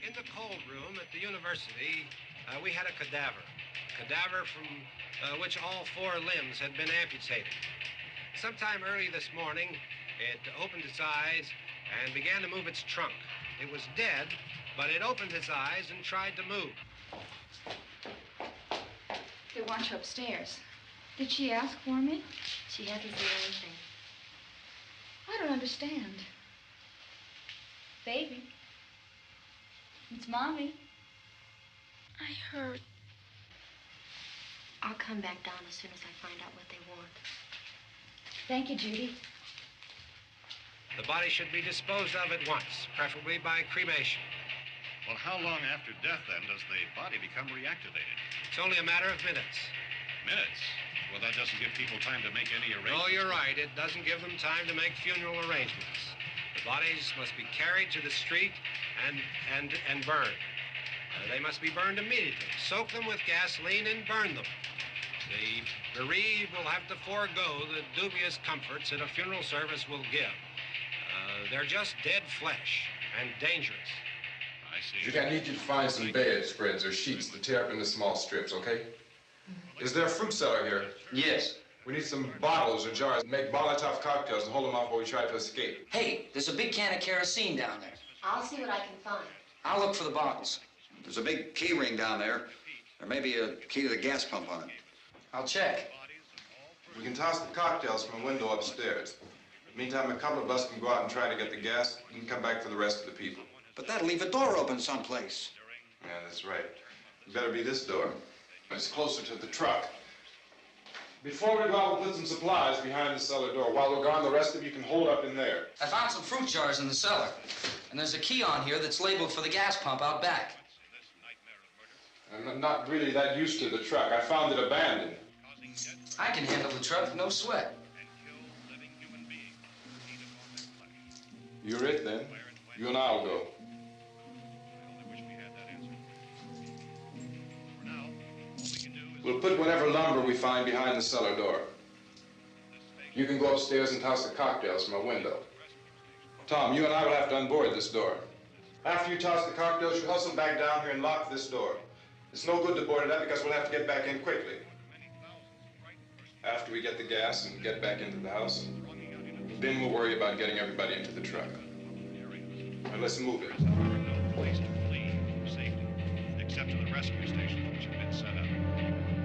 In the cold room at the university, we had a cadaver from which all 4 limbs had been amputated. Sometime early this morning, it opened its eyes and began to move its trunk. It was dead, but it opened its eyes and tried to move. They want you upstairs. Did she ask for me? She hasn't said anything. I don't understand. Baby. It's Mommy. I heard. I'll come back down as soon as I find out what they want. Thank you, Judy. The body should be disposed of at once, preferably by cremation. Well, how long after death, then, does the body become reactivated? It's only a matter of minutes. Minutes? Well, that doesn't give people time to make any arrangements. Oh, you're right. It doesn't give them time to make funeral arrangements. The bodies must be carried to the street and burned. They must be burned immediately. Soak them with gasoline and burn them. The bereaved will have to forego the dubious comforts that a funeral service will give. They're just dead flesh and dangerous. I see. Judy, I need you to find some bedspreads or sheets to tear up into small strips, okay? Is there a fruit cellar here? Yes. We need some bottles or jars to make Molotov cocktails and hold them off while we try to escape. Hey, there's a big can of kerosene down there. I'll see what I can find. I'll look for the bottles. There's a big key ring down there. There may be a key to the gas pump on it. I'll check. We can toss the cocktails from a window upstairs. Meantime, a couple of us can go out and try to get the gas and come back for the rest of the people. But that'll leave a door open someplace. Yeah, that's right. It better be this door. It's closer to the truck. Before we go out, we'll put some supplies behind the cellar door. While we're gone, the rest of you can hold up in there. I found some fruit jars in the cellar. And there's a key on here that's labeled for the gas pump out back. I'm not really that used to the truck. I found it abandoned. I can handle the truck, no sweat. You're it, then. You and I'll go. We'll put whatever lumber we find behind the cellar door. You can go upstairs and toss the cocktails from a window. Tom, you and I will have to unboard this door. After you toss the cocktails, you hustle back down here and lock this door. It's no good to board it up because we'll have to get back in quickly. After we get the gas and get back into the house, then we'll worry about getting everybody into the truck. Now let's move it. Place to flee for safety, except sent to the rescue stations which have been set up.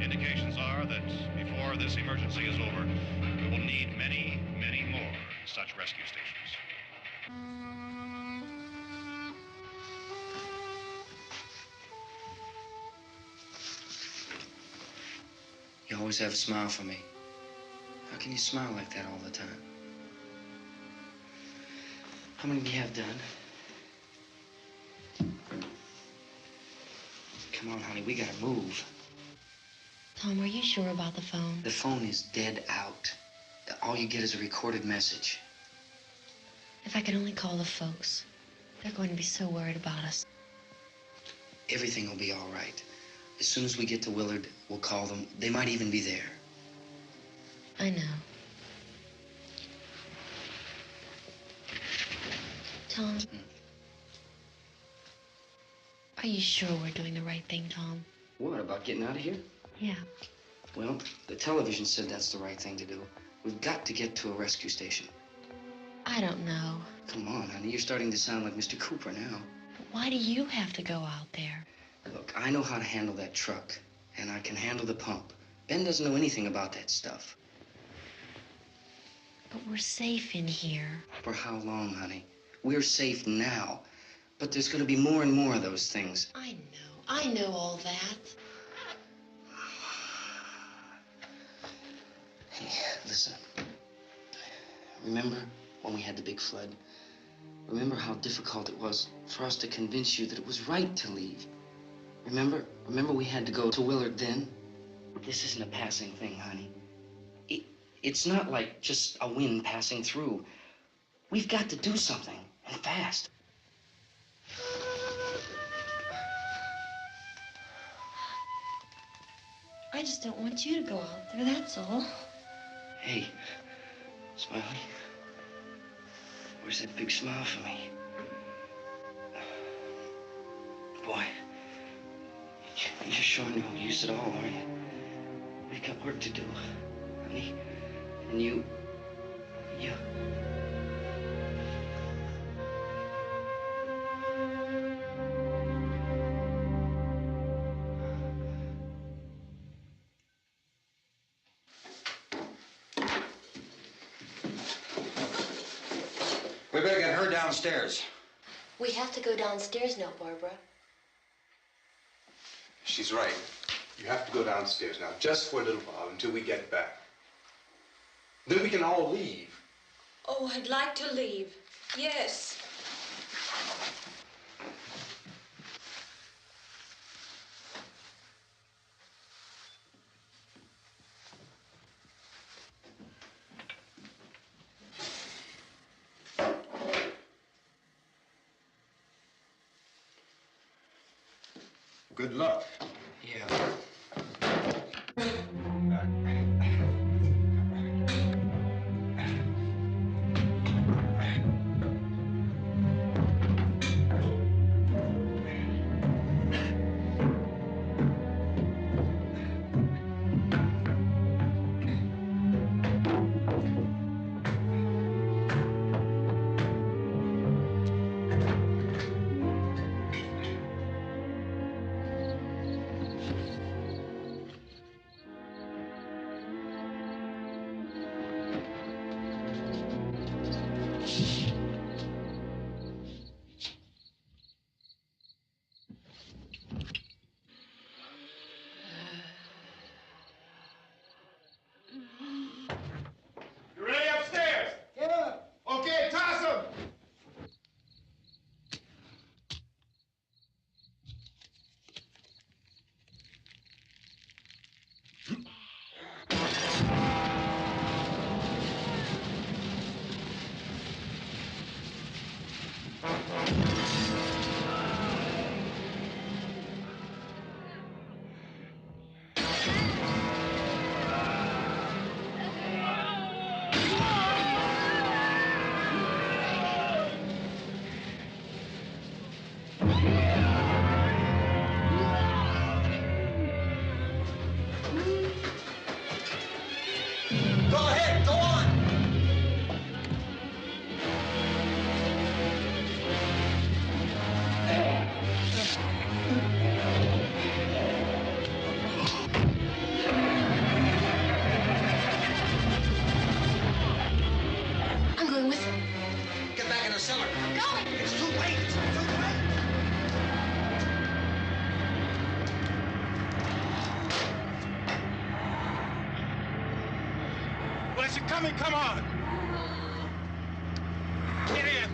Indications are that before this emergency is over, we will need many, many more such rescue stations. You always have a smile for me. How can you smile like that all the time? How many do you have done? Come on, honey, we gotta move. Tom, are you sure about the phone? The phone is dead out. All you get is a recorded message. If I could only call the folks. They're going to be so worried about us. Everything will be all right. As soon as we get to Willard, we'll call them. They might even be there. I know. Tom? Are you sure we're doing the right thing, Tom? What, about getting out of here? Yeah. Well, the television said that's the right thing to do. We've got to get to a rescue station. I don't know. Come on, honey, you're starting to sound like Mr. Cooper now. But why do you have to go out there? Look, I know how to handle that truck, and I can handle the pump. Ben doesn't know anything about that stuff. But we're safe in here. For how long, honey? We're safe now. But there's going to be more and more of those things. I know all that. Hey, listen. Remember when we had the big flood? Remember how difficult it was for us to convince you that it was right to leave? Remember we had to go to Willard then? This isn't a passing thing, honey. It's not like just a wind passing through. We've got to do something, and fast. I just don't want you to go out there, that's all. Hey, Smiley. Where's that big smile for me? Boy, you're showing no use at all, aren't you? We've got work to do, honey. And you... We better get her downstairs. We have to go downstairs now, Barbara. She's right. You have to go downstairs now, just for a little while, until we get back. Then we can all leave. Oh, I'd like to leave. Yes. Good luck. Yeah. Tommy, come on! Get in!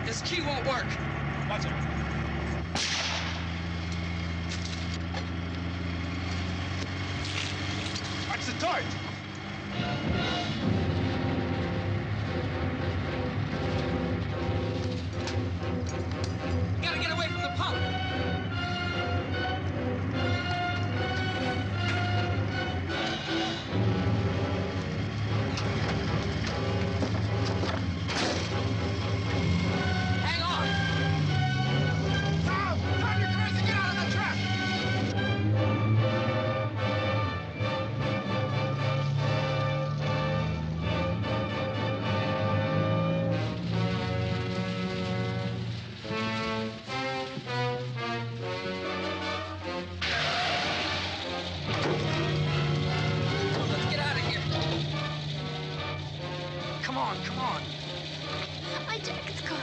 This key won't work. Watch it. Watch the torch. Gotta get away from the pump. Hang on. Tom, you're crazy. Get out of the trap. Let's get out of here. Come on, come on. My jacket's caught.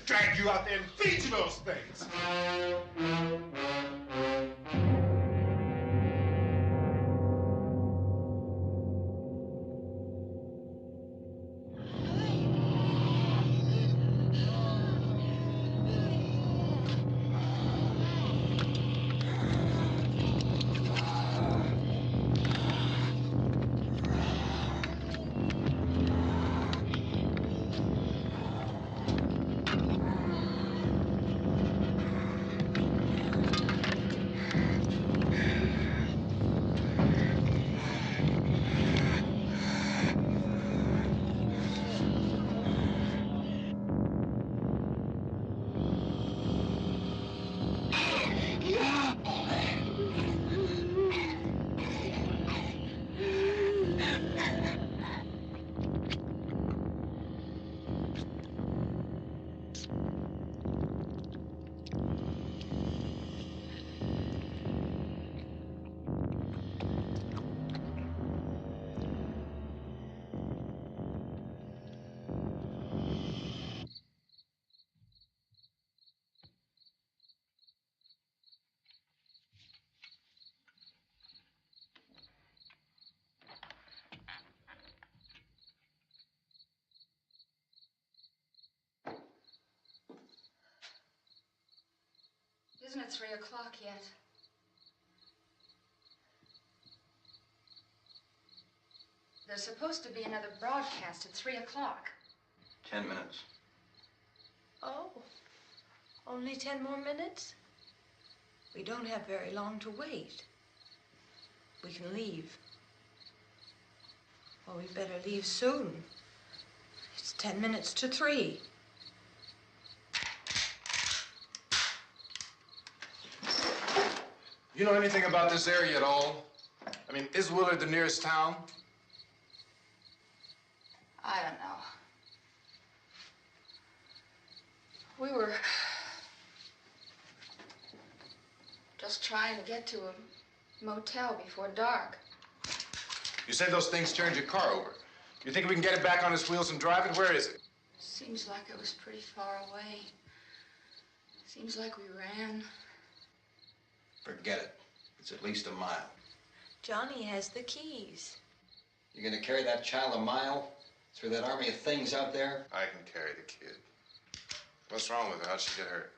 Drag you out there and feed you those things. Isn't it 3 o'clock yet? There's supposed to be another broadcast at 3 o'clock. 10 minutes. Oh, only 10 more minutes? We don't have very long to wait. We can leave. Well, we better leave soon. It's 10 minutes to 3. You know anything about this area at all? I mean, is Willard the nearest town? I don't know. We were just trying to get to a motel before dark. You said those things turned your car over. You think we can get it back on its wheels and drive it? Where is it? Seems like it was pretty far away. Seems like we ran. Forget it. It's at least a mile. Johnny has the keys. You're gonna carry that child a mile through that army of things out there? I can carry the kid. What's wrong with her? How'd she get hurt?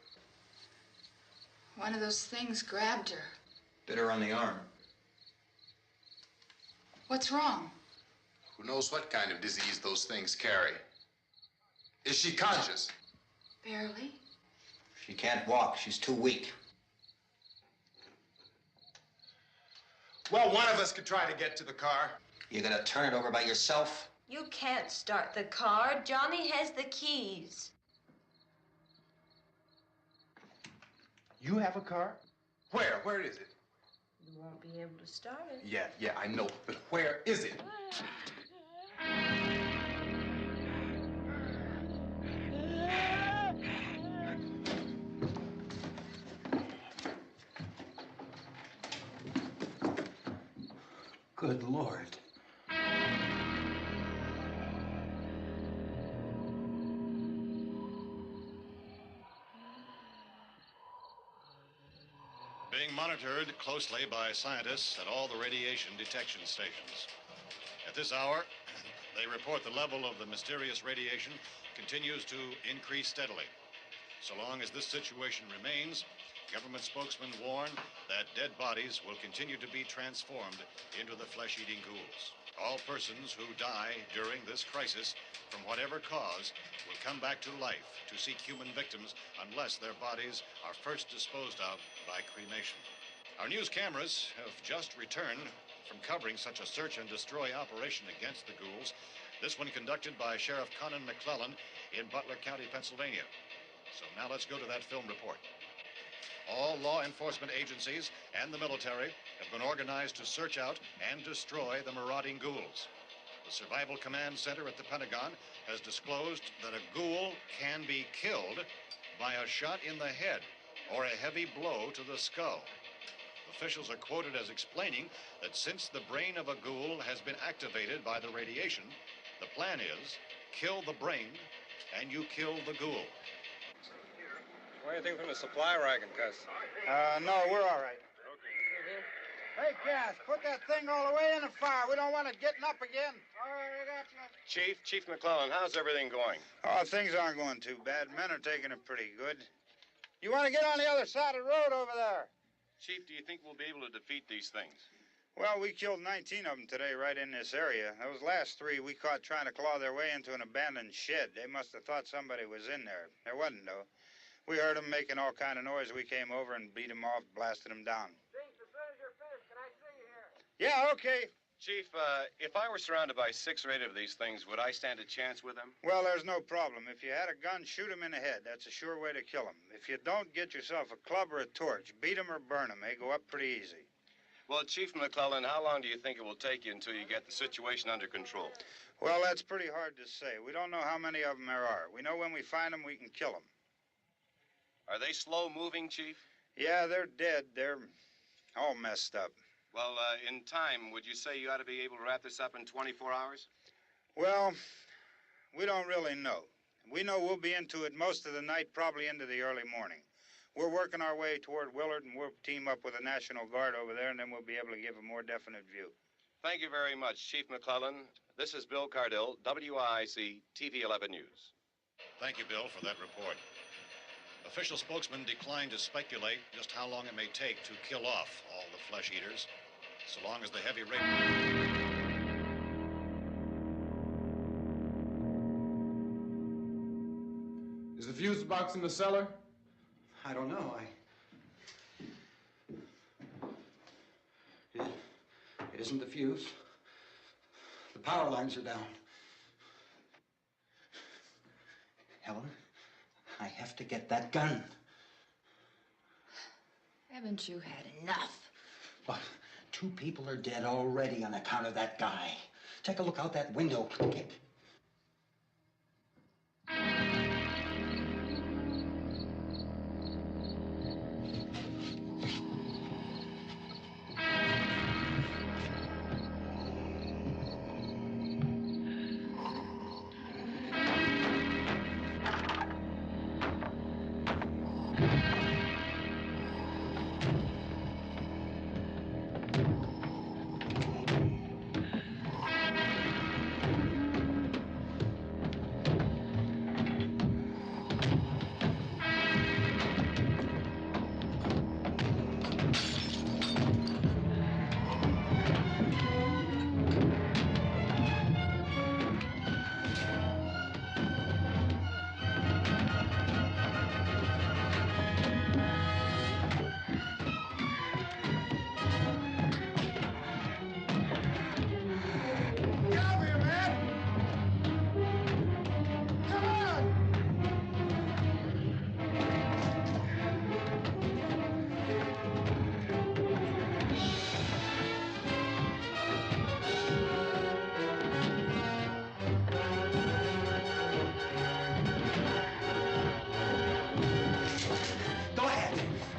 One of those things grabbed her. Bit her on the arm. What's wrong? Who knows what kind of disease those things carry? Is she conscious? Barely. She can't walk. She's too weak. Well, one of us could try to get to the car. You gonna turn it over by yourself? You can't start the car. Johnny has the keys. You have a car? Where? Where is it? You won't be able to start it. Yeah, I know. But where is it? Good Lord. Being monitored closely by scientists at all the radiation detection stations. At this hour, they report the level of the mysterious radiation continues to increase steadily. So long as this situation remains, government spokesmen warn that dead bodies will continue to be transformed into the flesh-eating ghouls. All persons who die during this crisis, from whatever cause, will come back to life to seek human victims unless their bodies are first disposed of by cremation. Our news cameras have just returned from covering such a search and destroy operation against the ghouls, this one conducted by Sheriff Conan McClellan in Butler County, Pennsylvania. So now let's go to that film report. All law enforcement agencies and the military have been organized to search out and destroy the marauding ghouls. The Survival Command Center at the Pentagon has disclosed that a ghoul can be killed by a shot in the head or a heavy blow to the skull. Officials are quoted as explaining that since the brain of a ghoul has been activated by the radiation, the plan is kill the brain and you kill the ghoul. Anything from the supply wagon, Cuss? No, we're all right. Hey, Cass, put that thing all the way in the fire. We don't want it getting up again. All right, I got you. Chief McClellan, how's everything going? Oh, things aren't going too bad. Men are taking it pretty good. You want to get on the other side of the road over there? Chief, do you think we'll be able to defeat these things? Well, we killed 19 of them today right in this area. Those last 3 we caught trying to claw their way into an abandoned shed. They must have thought somebody was in there. There wasn't, though. We heard them making all kind of noise. We came over and beat them off, blasted them down. Chief, as soon as you're finished, can I see you here? Yeah, okay. Chief, if I were surrounded by 6 or 8 of these things, would I stand a chance with them? Well, there's no problem. If you had a gun, shoot them in the head. That's a sure way to kill them. If you don't, get yourself a club or a torch. Beat them or burn them. They go up pretty easy. Well, Chief McClellan, how long do you think it will take you until you get the situation under control? Well, that's pretty hard to say. We don't know how many of them there are. We know when we find them, we can kill them. Are they slow-moving, Chief? Yeah, they're dead. They're all messed up. Well, in time, would you say you ought to be able to wrap this up in 24 hours? Well, we don't really know. We know we'll be into it most of the night, probably into the early morning. We're working our way toward Willard, and we'll team up with the National Guard over there, and then we'll be able to give a more definite view. Thank you very much, Chief McClellan. This is Bill Cardill, WIC TV 11 News. Thank you, Bill, for that report. Official spokesman declined to speculate just how long it may take to kill off all the flesh eaters, so long as the heavy rain... Is the fuse box in the cellar? I don't know. It isn't the fuse. The power lines are down. Helen, I have to get that gun. Haven't you had enough? But 2 people are dead already on account of that guy. Take a look out that window.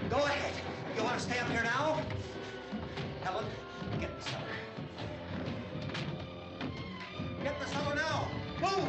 Go ahead. You want to stay up here now? Helen, get in the cellar. Get in the cellar now. Move!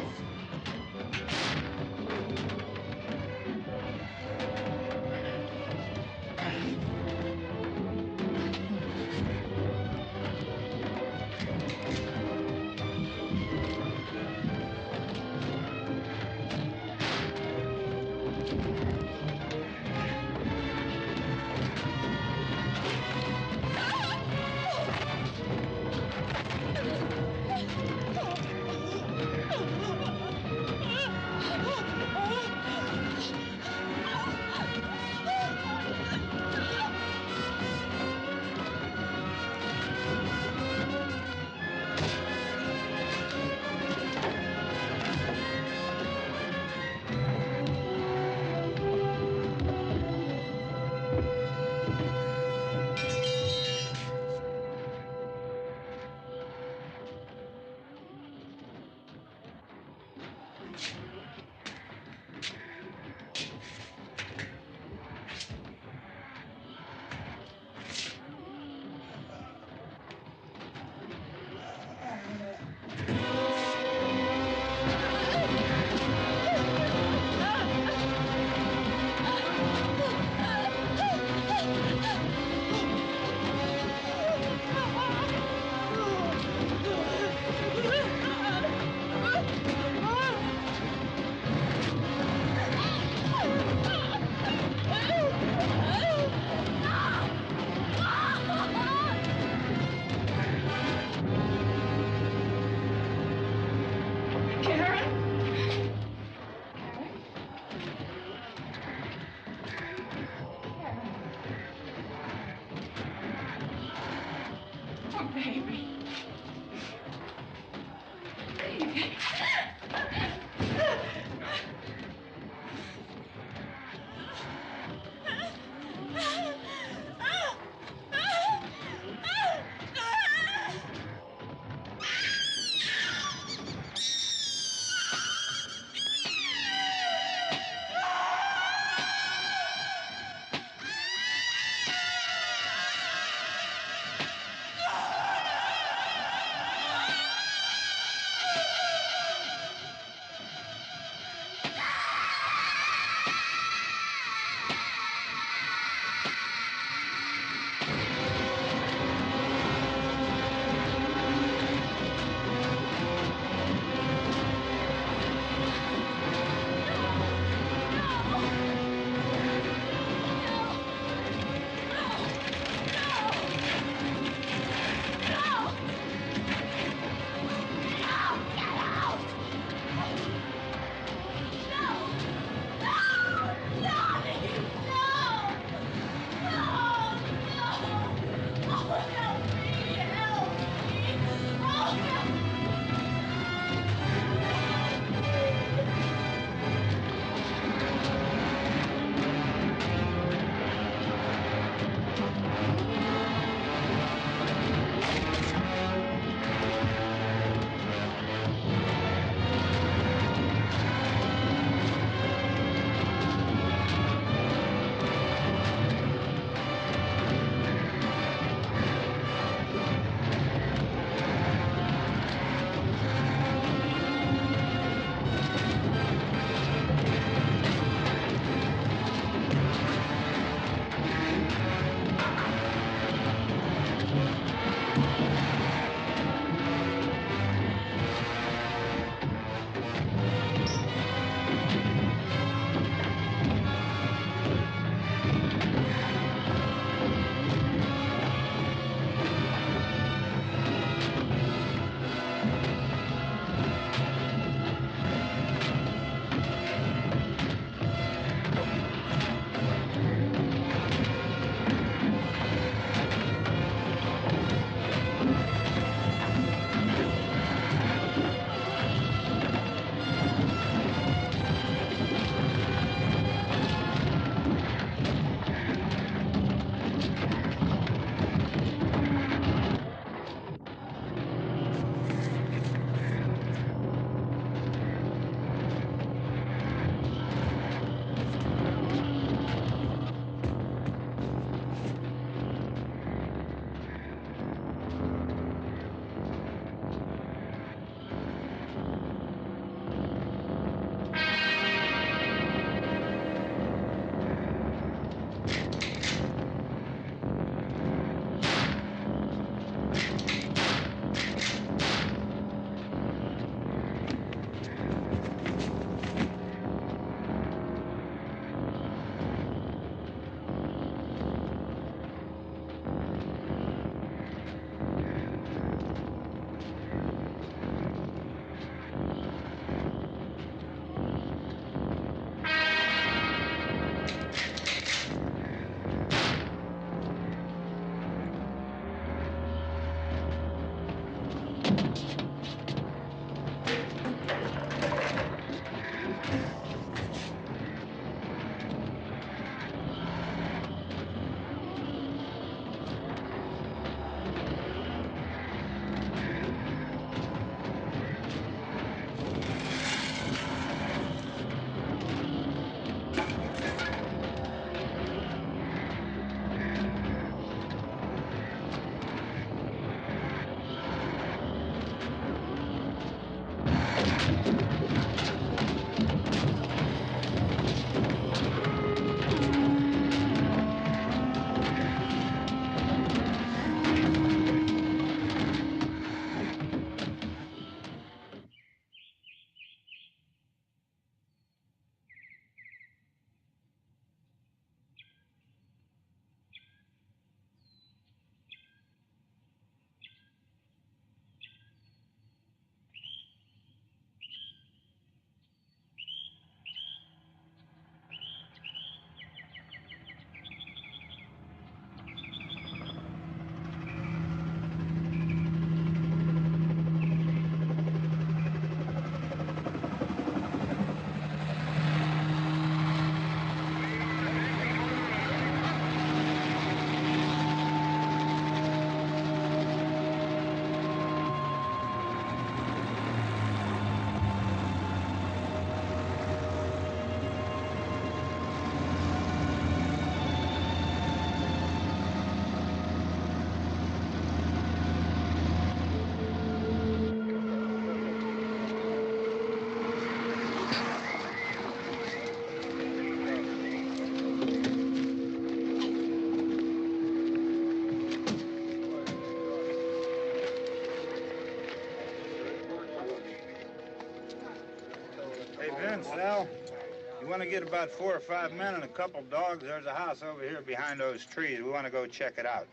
We want to get about 4 or 5 men and a couple dogs. There's a house over here behind those trees. We want to go check it out.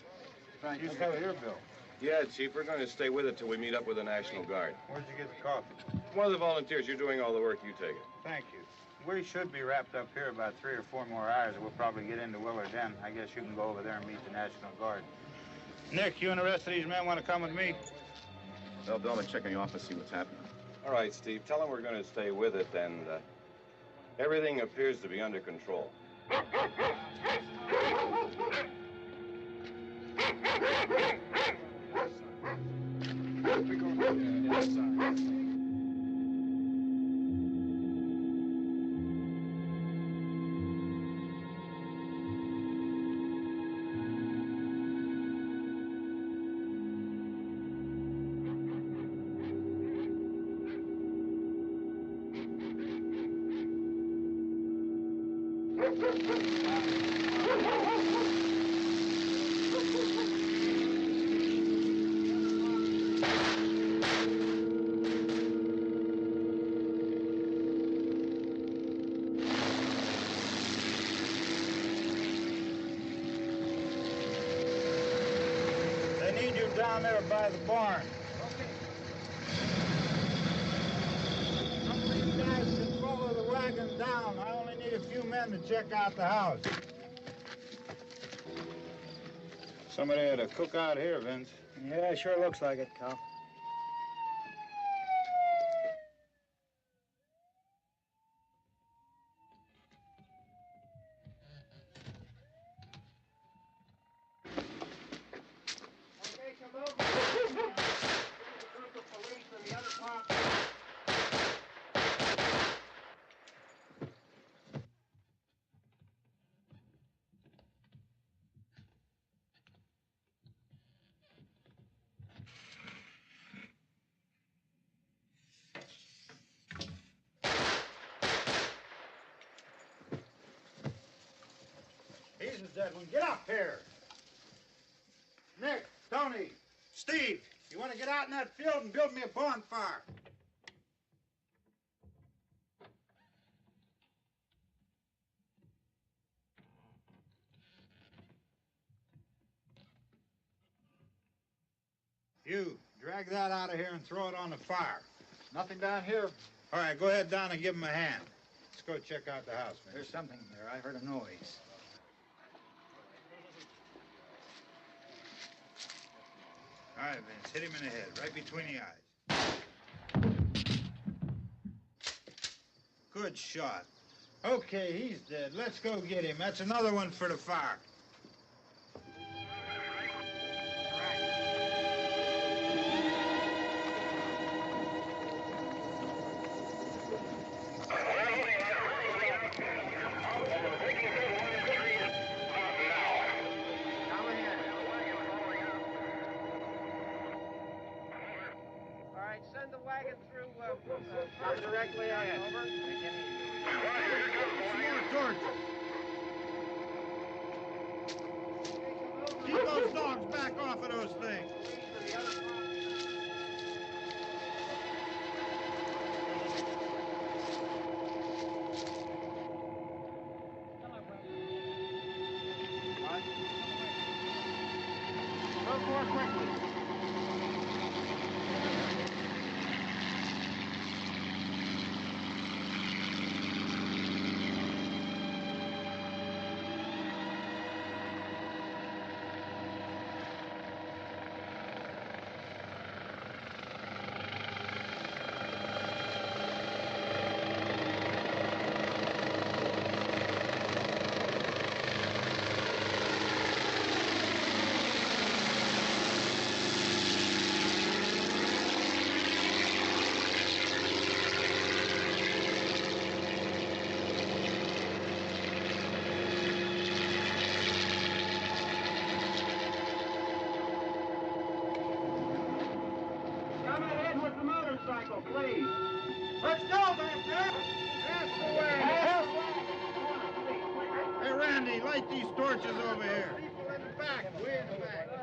Right. You stay here, Bill. Yeah, Chief, we're going to stay with it till we meet up with the National Guard. Where'd you get the coffee? One of the volunteers. You're doing all the work. You take it. Thank you. We should be wrapped up here about 3 or 4 more hours. We'll probably get into Willard then. I guess you can go over there and meet the National Guard. Nick, you and the rest of these men want to come with me? Well, Bill, I'm gonna check in the office, see what's happening. All right, Steve. Tell them we're going to stay with it, and everything appears to be under control. They need you down there by the barn. Some of these guys can follow the wagon down. I only need a few men to check out the house. Somebody had a cookout here, Vince. Yeah, it sure looks like it, Cal. He's the dead one. Get up here. Nick, Tony, Steve, you want to get out in that field and build me a bonfire? You, drag that out of here and throw it on the fire. Nothing down here. All right, go ahead down and give him a hand. Let's go check out the house, man. There's something there. I heard a noise. All right, Vince, hit him in the head, right between the eyes. Good shot. Okay, he's dead. Let's go get him. That's another one for the fire. All right, send the wagon through directly ahead. Over. More torches. Keep those dogs back off of those things. Move more quickly. Come ahead with the motorcycle, please. Let's go, Van. That's the way. Hey, Randy, light these torches over here. People in the back, way in the back.